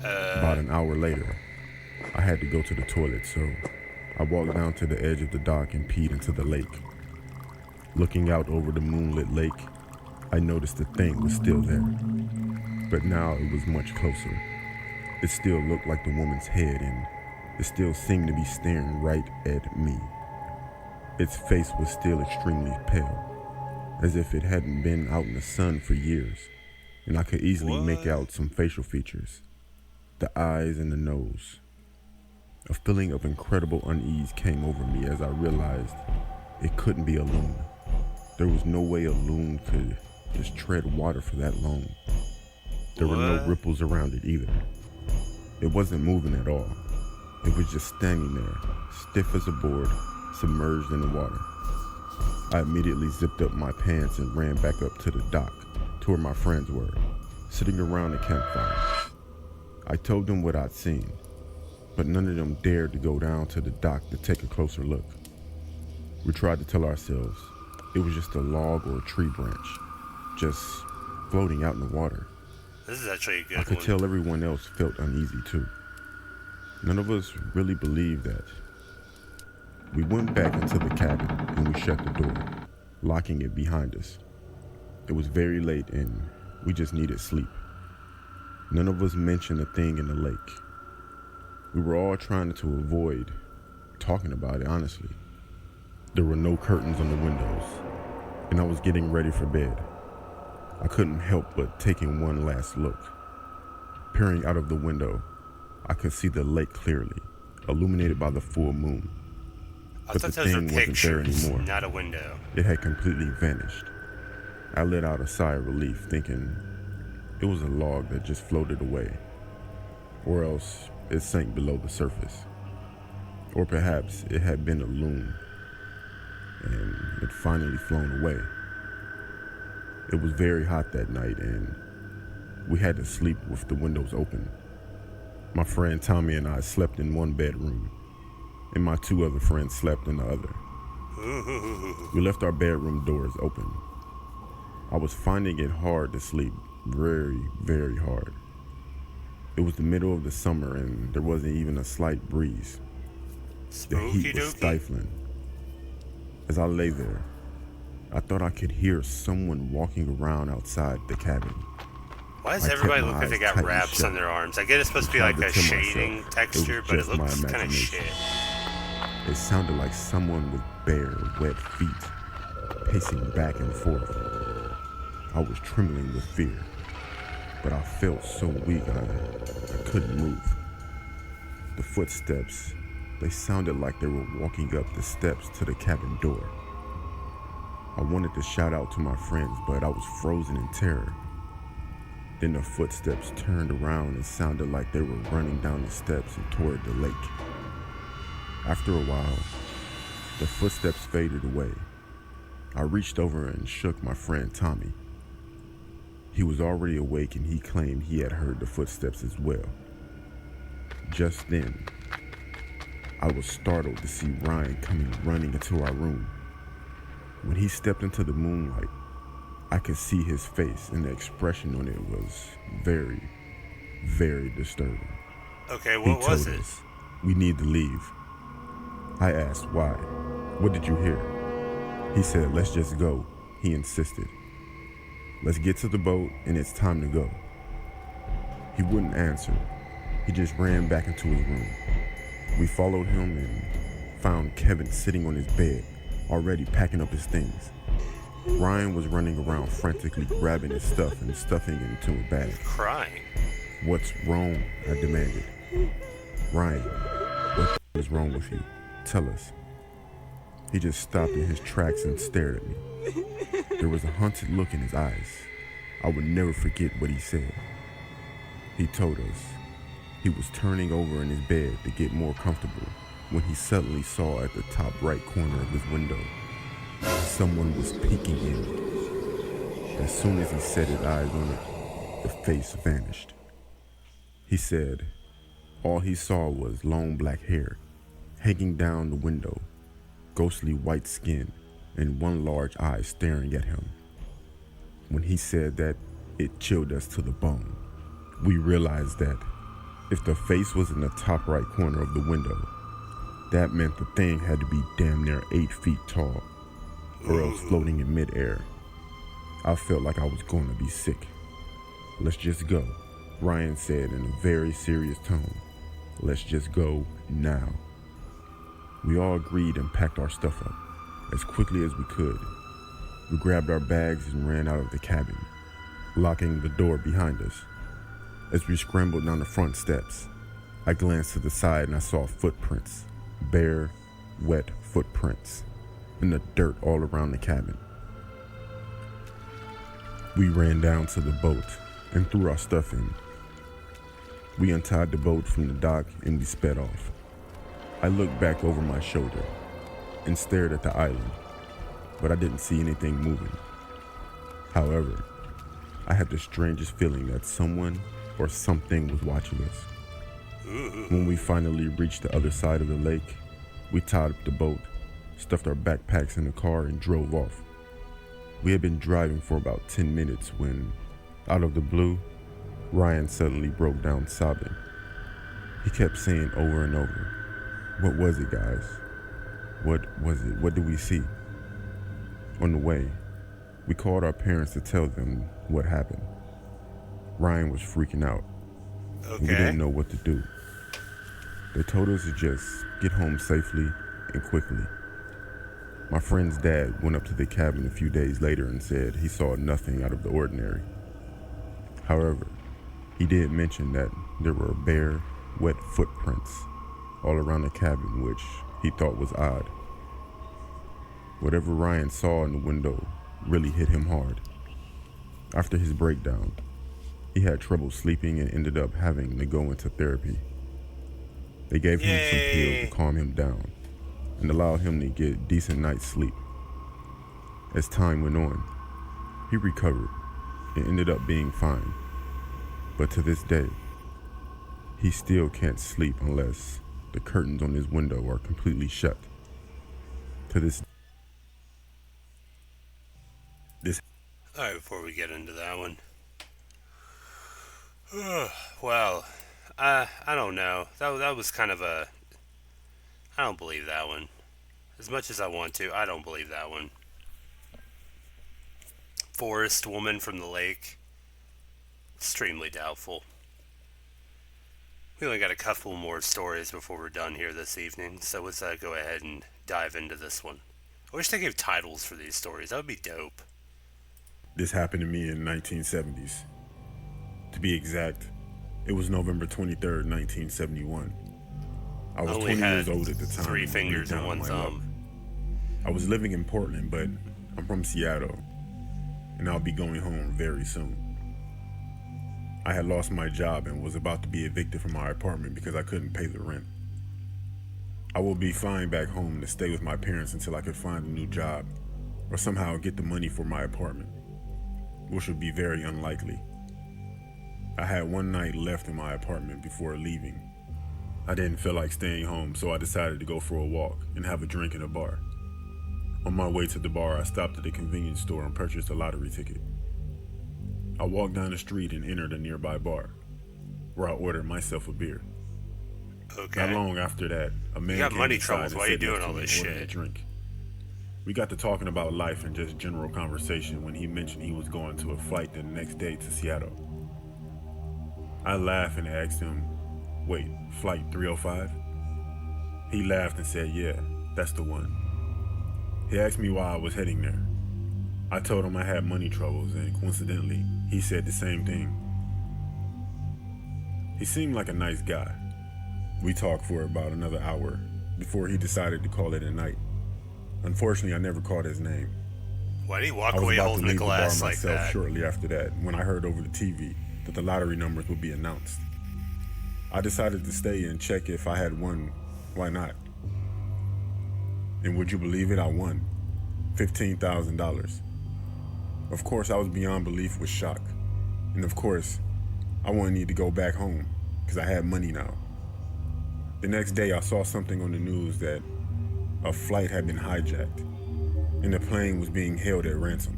About an hour later, I had to go to the toilet, so I walked down to the edge of the dock and peed into the lake. Looking out over the moonlit lake, I noticed the thing was still there, but now it was much closer. It still looked like the woman's head, and it still seemed to be staring right at me. Its face was still extremely pale, as if it hadn't been out in the sun for years, and I could easily make out some facial features, the eyes and the nose. A feeling of incredible unease came over me as I realized it couldn't be a loon. There was no way a loon could just tread water for that long. There were no ripples around it either. It wasn't moving at all. It was just standing there, stiff as a board, submerged in the water. I immediately zipped up my pants and ran back up to the dock, to where my friends were, sitting around the campfire. I told them what I'd seen, but none of them dared to go down to the dock to take a closer look. We tried to tell ourselves it was just a log or a tree branch, just floating out in the water. This is actually a good I could one. tell everyone else felt uneasy too. None of us really believed that. We went back into the cabin and we shut the door, locking it behind us. It was very late and we just needed sleep. None of us mentioned a thing in the lake. We were all trying to avoid talking about it, honestly. There were no curtains on the windows, and I was getting ready for bed. I couldn't help but taking one last look. Peering out of the window, I could see the lake clearly, illuminated by the full moon. I But thought the those were thing wasn't there pictures, anymore. not a window. It had completely vanished. I let out a sigh of relief, thinking it was a log that just floated away, or else it sank below the surface. Or perhaps it had been a loon, and it finally flown away. It was very hot that night, and we had to sleep with the windows open. My friend Tommy and I slept in one bedroom, and my two other friends slept in the other. We left our bedroom doors open. I was finding it hard to sleep, very, very hard. It was the middle of the summer and there wasn't even a slight breeze. The heat was stifling. As I lay there, I thought I could hear someone walking around outside the cabin. Why does I kept everybody my look like they eyes got tightly wraps shut. on their arms? I get it's supposed to be I tried like a to tell shading myself texture, it was but it just my looks kind of imagination. shit. It sounded like someone with bare, wet feet, pacing back and forth. I was trembling with fear, but I felt so weak I couldn't move. The footsteps, they sounded like they were walking up the steps to the cabin door. I wanted to shout out to my friends, but I was frozen in terror. Then the footsteps turned around and sounded like they were running down the steps and toward the lake. After a while, the footsteps faded away. I reached over and shook my friend Tommy. He was already awake and he claimed he had heard the footsteps as well. Just then, I was startled to see Ryan coming running into our room. When he stepped into the moonlight, I could see his face and the expression on it was very, very disturbing. Okay, He what was told it? us, "We need to leave." I asked why. "What did you hear?" He said, "Let's just go." He insisted. "Let's get to the boat and it's time to go." He wouldn't answer. He just ran back into his room. We followed him and found Kevin sitting on his bed, already packing up his things. Ryan was running around frantically grabbing his stuff and stuffing it into a bag. Crying. "What's wrong?" I demanded. "Ryan, what is wrong with you? Tell us." He just stopped in his tracks and stared at me. There was a haunted look in his eyes. I would never forget what he said. He told us he was turning over in his bed to get more comfortable when he suddenly saw at the top right corner of his window someone was peeking in. As soon as he set his eyes on it, the face vanished. He said all he saw was long black hair hanging down the window, ghostly white skin, and one large eye staring at him. When he said that, it chilled us to the bone. We realized that if the face was in the top right corner of the window, that meant the thing had to be damn near 8 feet tall, or else floating in midair. I felt like I was going to be sick. "Let's just go," Ryan said in a very serious tone. "Let's just go now." We all agreed and packed our stuff up as quickly as we could. We grabbed our bags and ran out of the cabin, locking the door behind us. As we scrambled down the front steps, I glanced to the side and I saw footprints, bare, wet footprints, in the dirt all around the cabin. We ran down to the boat and threw our stuff in. We untied the boat from the dock and we sped off. I looked back over my shoulder and stared at the island, but I didn't see anything moving. However, I had the strangest feeling that someone or something was watching us. When we finally reached the other side of the lake, we tied up the boat, stuffed our backpacks in the car, and drove off. We had been driving for about 10 minutes when, out of the blue, Ryan suddenly broke down sobbing. He kept saying over and over, "What was it, guys? What was it? What did we see?" On the way, we called our parents to tell them what happened. Ryan was freaking out. Okay. We didn't know what to do. They told us to just get home safely and quickly. My friend's dad went up to the cabin a few days later and said he saw nothing out of the ordinary. However, he did mention that there were bare, wet footprints all around the cabin, which he thought was odd. Whatever Ryan saw in the window really hit him hard. After his breakdown, he had trouble sleeping and ended up having to go into therapy. They gave him some pills to calm him down and allow him to get a decent night's sleep. As time went on, he recovered and ended up being fine. But to this day, he still can't sleep unless the curtains on his window are completely shut. To this Alright, before we get into that one. Well, I don't know. That was kind of a... I don't believe that one. As much as I want to, I don't believe that one. Forest woman from the lake. Extremely doubtful. We only got a couple more stories before we're done here this evening, so let's go ahead and dive into this one. I wish they gave titles for these stories. That would be dope. This happened to me in the 1970s. To be exact, it was November 23rd, 1971. I was 20 years old at the time. 3 fingers and 1 thumb. I was living in Portland, but I'm from Seattle, and I'll be going home very soon. I had lost my job and was about to be evicted from my apartment because I couldn't pay the rent. I will be flying back home to stay with my parents until I could find a new job or somehow get the money for my apartment, which would be very unlikely. I had one night left in my apartment before leaving. I didn't feel like staying home, so I decided to go for a walk and have a drink in a bar. On my way to the bar, I stopped at a convenience store and purchased a lottery ticket. I walked down the street and entered a nearby bar, where I ordered myself a beer. Okay. Not long after that, a man got came money inside troubles. and Why are you sat next doing to all me this and ordered shit? a drink. We got to talking about life and just general conversation when he mentioned he was going to a flight the next day to Seattle. I laughed and asked him, "Wait, flight 305? He laughed and said, "Yeah, that's the one." He asked me why I was heading there. I told him I had money troubles, and coincidentally, he said the same thing. He seemed like a nice guy. We talked for about another hour before he decided to call it a night. Unfortunately, I never caught his name. Why did he walk I was away about to holding the leave the bar glass like myself that? shortly after that when I heard over the TV that the lottery numbers would be announced. I decided to stay and check if I had won. Why not? And would you believe it? I won $15,000. Of course, I was beyond belief with shock. And of course, I wouldn't need to go back home because I had money now. The next day, I saw something on the news that a flight had been hijacked and the plane was being held at ransom.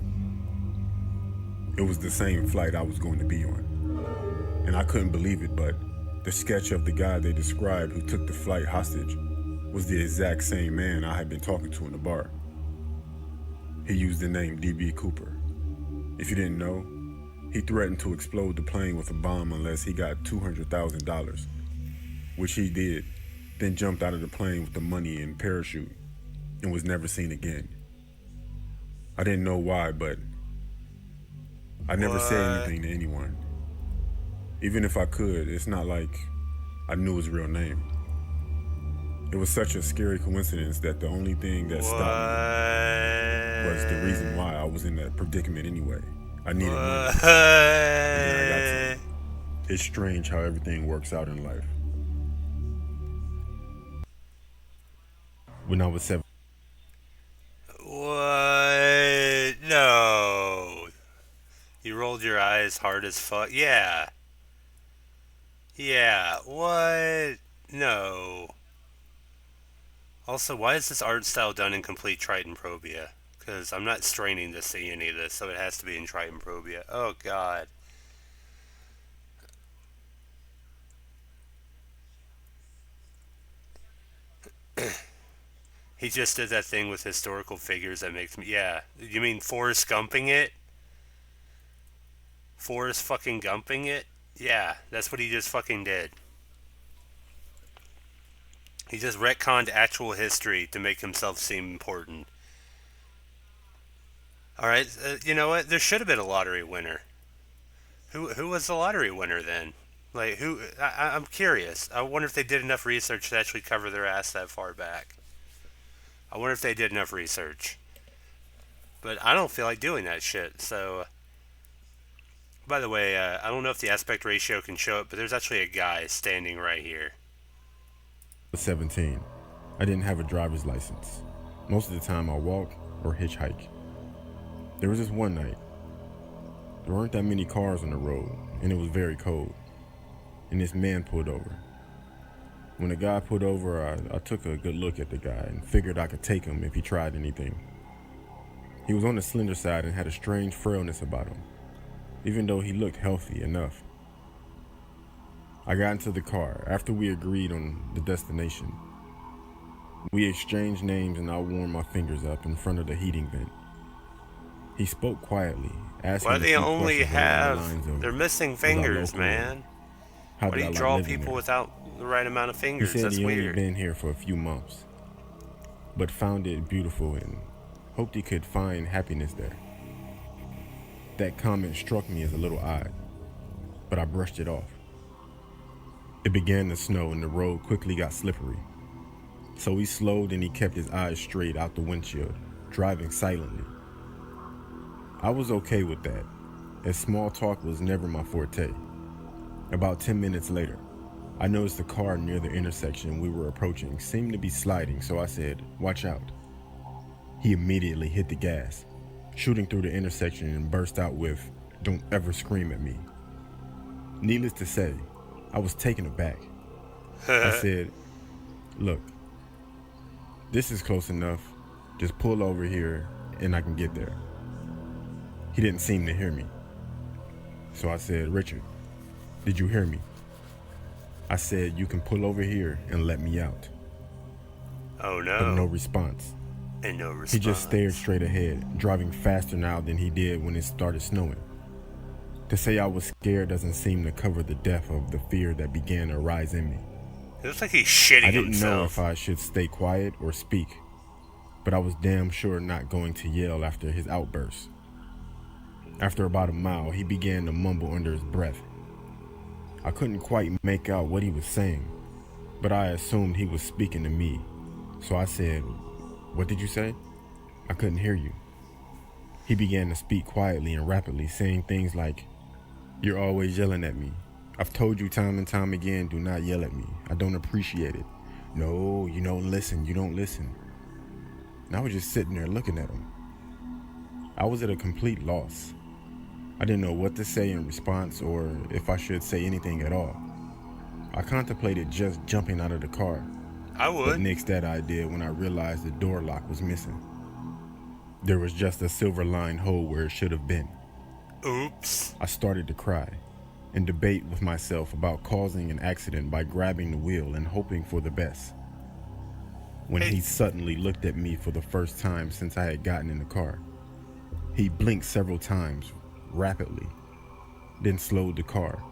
It was the same flight I was going to be on. And I couldn't believe it, but the sketch of the guy they described who took the flight hostage was the exact same man I had been talking to in the bar. He used the name D.B. Cooper. If you didn't know, he threatened to explode the plane with a bomb unless he got $200,000, which he did, then jumped out of the plane with the money and parachute and was never seen again. I didn't know why, but I never said anything to anyone. Even if I could, it's not like I knew his real name. It was such a scary coincidence that the only thing that stopped me was the reason why I was in that predicament anyway. I needed money. And then I got some. It's strange how everything works out in life. When I was 7, What? No. You rolled your eyes hard as fuck. Yeah. Yeah. What? No. Also, why is this art style done in complete Tritonprobia? Because I'm not straining to see any of this, so it has to be in Tritonprobia. Oh, God. He just did that thing with historical figures that makes me... Yeah. You mean Forrest Gumping it? Forrest fucking Gumping it? Yeah, that's what he just fucking did. He just retconned actual history to make himself seem important. Alright, you know what? There should have been a lottery winner. Who was the lottery winner then? Like, who... I'm curious. I wonder if they did enough research to actually cover their ass that far back. I wonder if they did enough research. But I don't feel like doing that shit, so... By the way, I don't know if the aspect ratio can show it, but there's actually a guy standing right here. 17, I didn't have a driver's license. Most of the time I walk or hitchhike. There was this one night. There weren't that many cars on the road, and it was very cold. And this man pulled over. When the guy pulled over, I took a good look at the guy and figured I could take him if he tried anything. He was on the slender side and had a strange frailness about him, even though he looked healthy enough. I got into the car after we agreed on the destination. We exchanged names and I warmed my fingers up in front of the heating vent. He spoke quietly, asking Why do they a few only questions along the have... lines of, They're missing was I fingers, local? man. How Why did do I you like draw living people there? without the right amount of He fingers? said That's he only weird. been here for a few months, but found it beautiful and hoped he could find happiness there. That comment struck me as a little odd, but I brushed it off. It began to snow and the road quickly got slippery. So he slowed and he kept his eyes straight out the windshield, driving silently. I was okay with that, as small talk was never my forte. About 10 minutes later, I noticed the car near the intersection we were approaching seemed to be sliding, so I said, "Watch out." He immediately hit the gas, shooting through the intersection and burst out with, "Don't ever scream at me." Needless to say, I was taken aback. I said, "Look, this is close enough. Just pull over here and I can get there." He didn't seem to hear me. So I said, "Richard, did you hear me? I said you can pull over here and let me out." Oh But no no. response. And no response. He just stared straight ahead, driving faster now than he did when it started snowing. To say I was scared doesn't seem to cover the depth of the fear that began to rise in me. It looks like he's shitting I didn't himself. know if I should stay quiet or speak, but I was damn sure not going to yell after his outburst. After about a mile, he began to mumble under his breath. I couldn't quite make out what he was saying, but I assumed he was speaking to me. So I said, "What did you say? I couldn't hear you." He began to speak quietly and rapidly, saying things like, "You're always yelling at me. I've told you time and time again, do not yell at me. I don't appreciate it. No, you don't listen, you don't listen." And I was just sitting there looking at him. I was at a complete loss. I didn't know what to say in response or if I should say anything at all. I contemplated just jumping out of the car, I but would. nixed that idea when I realized the door lock was missing. There was just a silver-lined hole where it should have been. Oops. I started to cry and debate with myself about causing an accident by grabbing the wheel and hoping for the best. When Hey. he suddenly looked at me for the first time since I had gotten in the car. He blinked several times, rapidly, then slowed the car,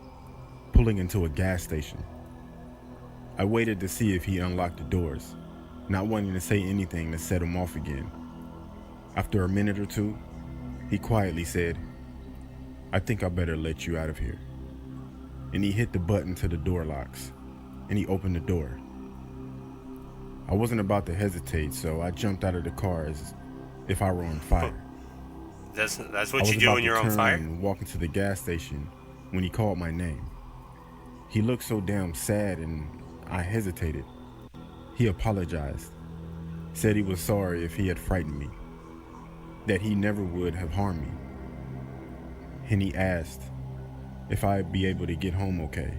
pulling into a gas station. I waited to see if he unlocked the doors, not wanting to say anything to set him off again. After a minute or two, he quietly said, "I think I better let you out of here." And he hit the button to the door locks, and he opened the door. I wasn't about to hesitate, so I jumped out of the car as if I were on fire. That's I what was you do about when to you're on turn fire? and walk into the gas station when he called my name. He looked so damn sad and I hesitated. He apologized, said he was sorry if he had frightened me, that he never would have harmed me. And he asked if I'd be able to get home okay.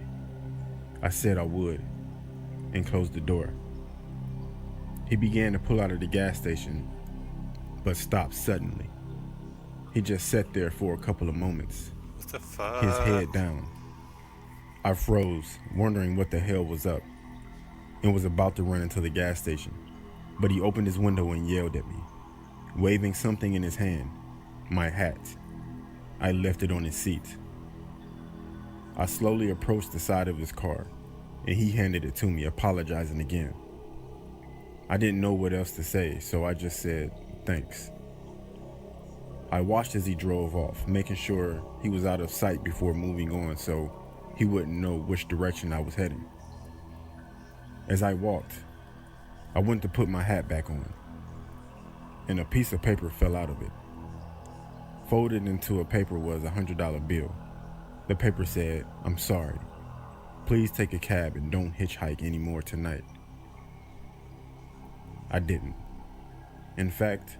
I said I would and closed the door. He began to pull out of the gas station, but stopped suddenly. He just sat there for a couple of moments, What the fuck? his head down. I froze, wondering what the hell was up, and was about to run into the gas station, but he opened his window and yelled at me, waving something in his hand, my hat. I left it on his seat. I slowly approached the side of his car, and he handed it to me, apologizing again. I didn't know what else to say, so I just said, thanks. I watched as he drove off, making sure he was out of sight before moving on so he wouldn't know which direction I was heading. As I walked, I went to put my hat back on, and a piece of paper fell out of it. Folded into a paper was a $100 bill. The paper said, "I'm sorry. Please take a cab and don't hitchhike anymore tonight." I didn't. In fact,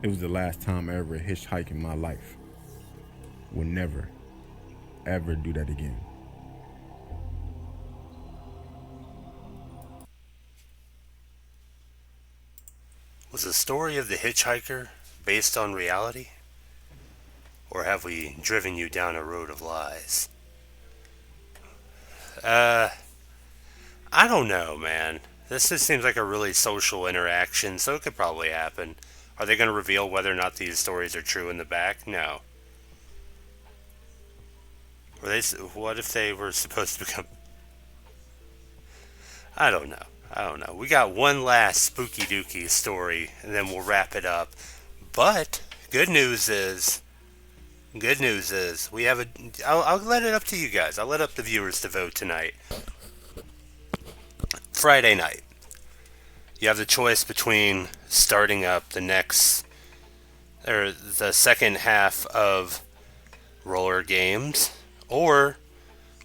it was the last time I ever hitchhiked in my life. Will never, ever do that again. Was the story of the hitchhiker based on reality? Or have we driven you down a road of lies? I don't know, man. This just seems like a really social interaction, so it could probably happen. Are they going to reveal whether or not these stories are true in the back? No. What if they were supposed to become... I don't know. We got one last spooky dookie story, and then we'll wrap it up. But, good news is, we have a... I'll let it up to you guys. I'll let up the viewers to vote tonight. Friday night. You have the choice between starting up the second half of roller games, or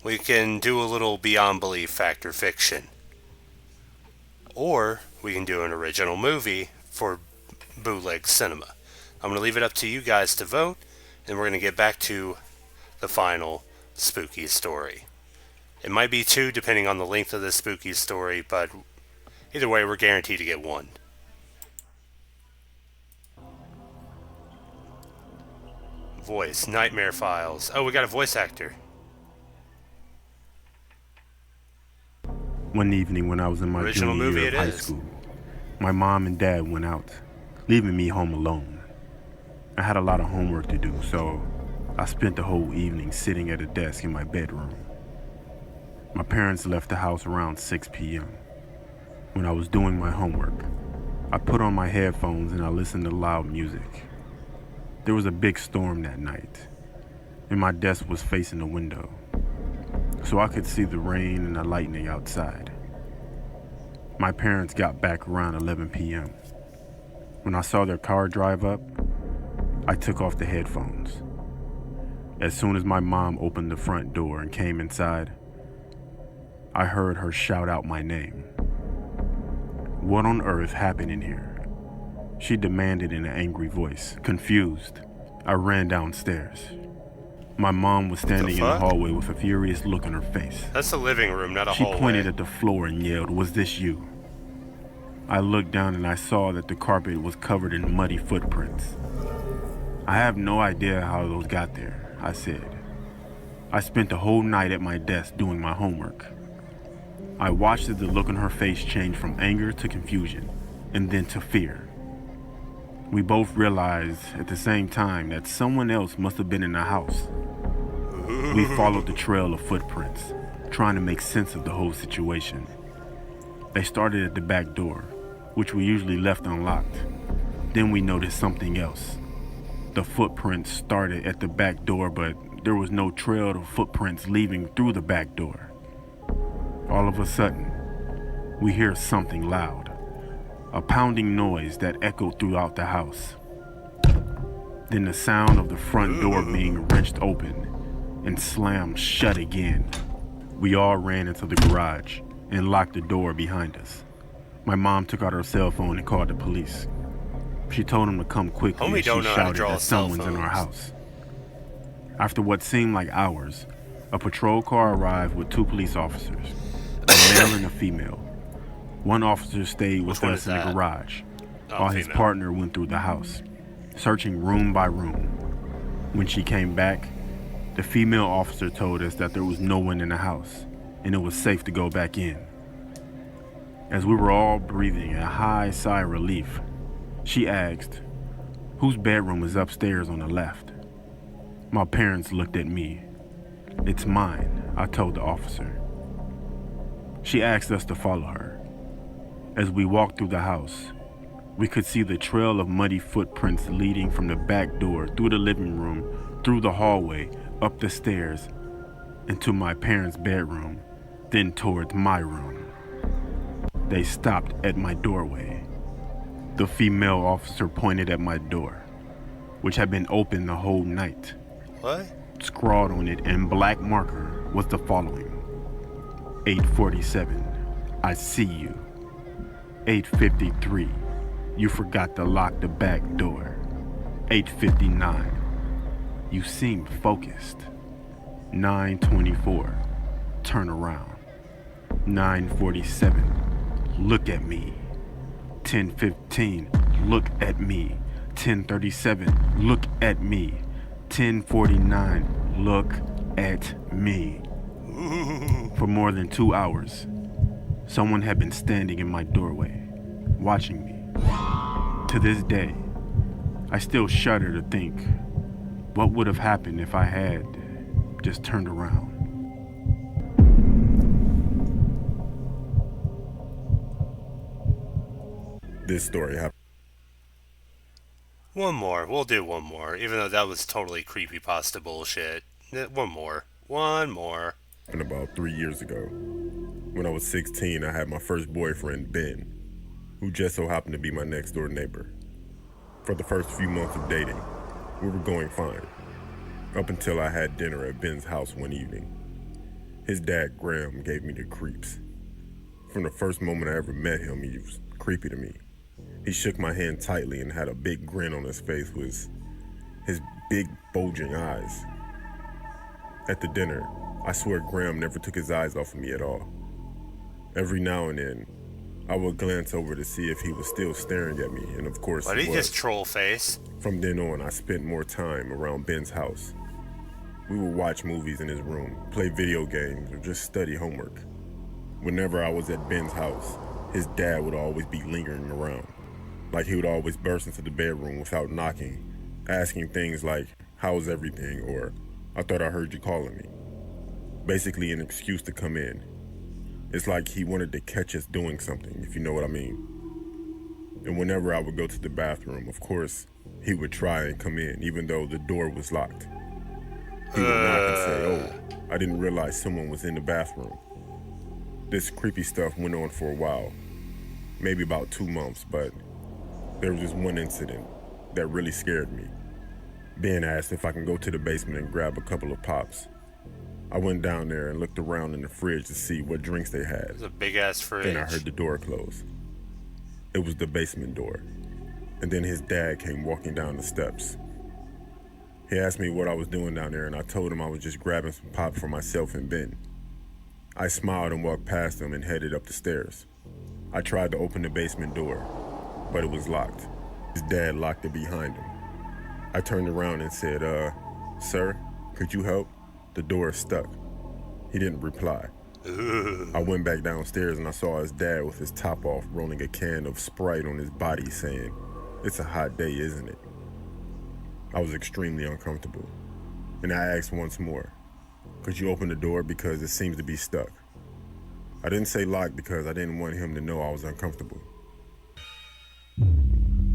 we can do a little Beyond Belief Fact or Fiction. Or we can do an original movie for bootleg cinema. I'm going to leave it up to you guys to vote, and we're going to get back to the final spooky story. It might be two, depending on the length of the spooky story, but either way, we're guaranteed to get one. Voice, Nightmare Files. Oh, we got a voice actor. One evening when I was in my Original junior movie year of it high is. school, my mom and dad went out, leaving me home alone. I had a lot of homework to do, so I spent the whole evening sitting at a desk in my bedroom. My parents left the house around 6 p.m. When I was doing my homework, I put on my headphones and I listened to loud music. There was a big storm that night, and my desk was facing the window, so I could see the rain and the lightning outside. My parents got back around 11 p.m. When I saw their car drive up, I took off the headphones. As soon as my mom opened the front door and came inside, I heard her shout out my name. "What on earth happened in here?" she demanded in an angry voice. Confused, I ran downstairs. My mom was standing in the hallway with a furious look on her face. That's the living room, not a She hallway. pointed at the floor and yelled, "Was this you?" I looked down and I saw that the carpet was covered in muddy footprints. "I have no idea how those got there," I said. "I spent the whole night at my desk doing my homework." I watched as the look on her face changed from anger to confusion, and then to fear. We both realized at the same time that someone else must have been in the house. We followed the trail of footprints, trying to make sense of the whole situation. They started at the back door, which we usually left unlocked. Then we noticed something else. The footprints started at the back door, but there was no trail of footprints leaving through the back door. All of a sudden, we hear something loud, a pounding noise that echoed throughout the house. Then the sound of the front door being wrenched open and slammed shut again. We all ran into the garage and locked the door behind us. My mom took out her cell phone and called the police. She told them to come quickly Homie as she don't know how to shouted draw that cell someone's in our phones. house. After what seemed like hours, a patrol car arrived with 2 police officers, a male and a female. One officer stayed Which with one us is in the that? garage, Oh, while his female. partner went through the house, searching room by room. When she came back, the female officer told us that there was no one in the house, and it was safe to go back in. As we were all breathing a high sigh of relief, she asked, "Whose bedroom is upstairs on the left?" My parents looked at me. "It's mine," I told the officer. She asked us to follow her. As we walked through the house, we could see the trail of muddy footprints leading from the back door through the living room, through the hallway, up the stairs, into my parents' bedroom, then towards my room. They stopped at my doorway. The female officer pointed at my door, which had been open the whole night. What? Scrawled on it in black marker was the following: 8:47, I see you. 8:53, you forgot to lock the back door. 8:59, you seem focused. 9:24, turn around. 9:47, look at me. 10:15, look at me. 10:37, look at me. 10:49, look at me. For more than 2 hours, someone had been standing in my doorway, watching me. To this day, I still shudder to think what would have happened if I had just turned around. This story happened One more. We'll do one more, even though that was totally creepypasta bullshit. One more. One more. about 3 years ago. When I was 16, I had my first boyfriend, Ben, who just so happened to be my next door neighbor. For the first few months of dating, we were going fine, up until I had dinner at Ben's house one evening. His dad, Graham, gave me the creeps. From the first moment I ever met him, he was creepy to me. He shook my hand tightly and had a big grin on his face with his big bulging eyes. At the dinner, I swear Graham never took his eyes off of me at all. Every now and then, I would glance over to see if he was still staring at me, and of course Why did he he was. just troll face? From then on, I spent more time around Ben's house. We would watch movies in his room, play video games, or just study homework. Whenever I was at Ben's house, his dad would always be lingering around. Like he would always burst into the bedroom without knocking, asking things like, "How's everything?" or "I thought I heard you calling me." Basically an excuse to come in. It's like he wanted to catch us doing something, if you know what I mean. And whenever I would go to the bathroom, of course, he would try and come in, even though the door was locked. He would knock and say, "Oh, I didn't realize someone was in the bathroom." This creepy stuff went on for a while, maybe about 2 months, but there was this one incident that really scared me. Ben asked if I can go to the basement and grab a couple of pops. I went down there and looked around in the fridge to see what drinks they had. It's a big ass fridge. Then I heard the door close. It was the basement door. And then his dad came walking down the steps. He asked me what I was doing down there, and I told him I was just grabbing some pop for myself and Ben. I smiled and walked past him and headed up the stairs. I tried to open the basement door, but it was locked. His dad locked it behind him. I turned around and said, "Sir, could you help? The door is stuck." He didn't reply. I went back downstairs and I saw his dad with his top off, rolling a can of Sprite on his body, saying, "It's a hot day, isn't it?" I was extremely uncomfortable, and I asked once more, "Could you open the door because it seems to be stuck?" I didn't say lock because I didn't want him to know I was uncomfortable.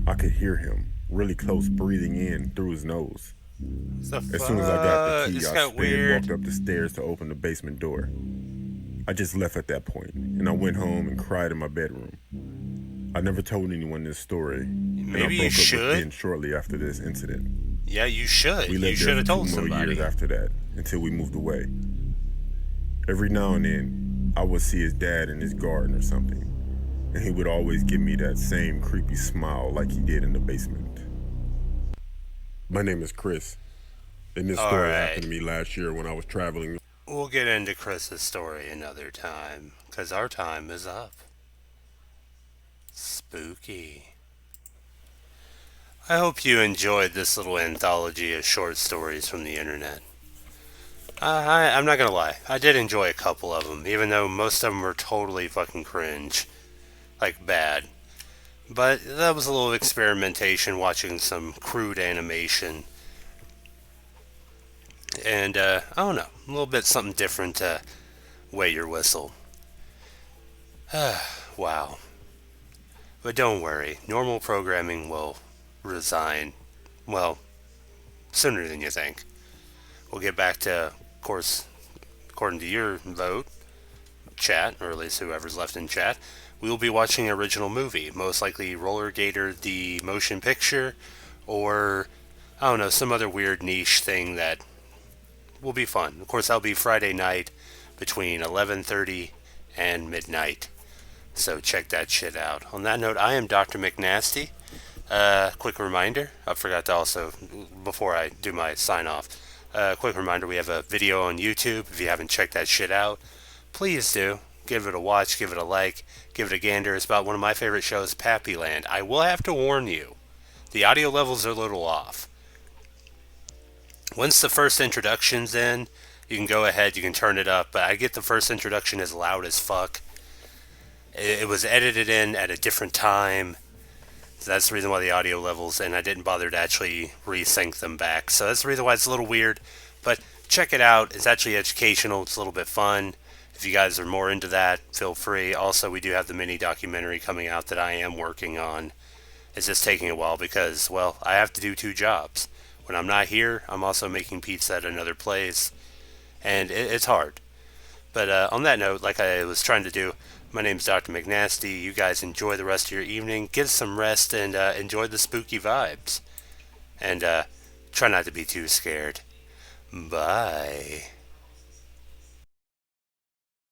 I could hear him really close, breathing in through his nose. As soon as I got the key, I sped and walked up the stairs to open the basement door. I just left at that point, and I went home and cried in my bedroom. I never told anyone this story, and I Maybe you broke up with should. Ben shortly after this incident. Yeah, you should. We You lived should there have for told 2 more somebody. years after that, until we moved away. Every now and then, I would see his dad in his garden or something, and he would always give me that same creepy smile like he did in the basement. My name is Chris, and this story happened Alright. to me last year when I was traveling. We'll get into Chris's story another time, because our time is up. Spooky. I hope you enjoyed this little anthology of short stories from the internet. I'm not gonna lie, I did enjoy a couple of them, even though most of them were totally fucking cringe. Like, bad. But that was a little experimentation, watching some crude animation. And, I don't know, a little bit something different to wet your whistle. Wow. But don't worry, normal programming will resign, well, sooner than you think. We'll get back to, of course, according to your vote, chat, or at least whoever's left in chat, we will be watching an original movie, most likely Roller Gator the motion picture, or, I don't know, some other weird niche thing that will be fun. Of course, that'll be Friday night between 11:30 and midnight. So check that shit out. On that note, I am Dr. Mcnastee. Quick reminder, I forgot to also, before I do my sign off, quick reminder, we have a video on YouTube. If you haven't checked that shit out, please do. Give it a watch, give it a like, give it a gander. It's about one of my favorite shows, Pappyland. I will have to warn you, the audio levels are a little off. Once the first introduction's in, you can go ahead, you can turn it up, but I get the first introduction as loud as fuck. It was edited in at a different time. So that's the reason why the audio levels, and I didn't bother to actually resync them back. So that's the reason why it's a little weird. But check it out. It's actually educational. It's a little bit fun. If you guys are more into that, feel free. Also, we do have the mini documentary coming out that I am working on. It's just taking a while because, well, I have to do 2 jobs. When I'm not here, I'm also making pizza at another place. And it's hard. But on that note, like I was trying to do, my name's Dr. Mcnastee. You guys enjoy the rest of your evening. Get some rest and enjoy the spooky vibes. And try not to be too scared. Bye.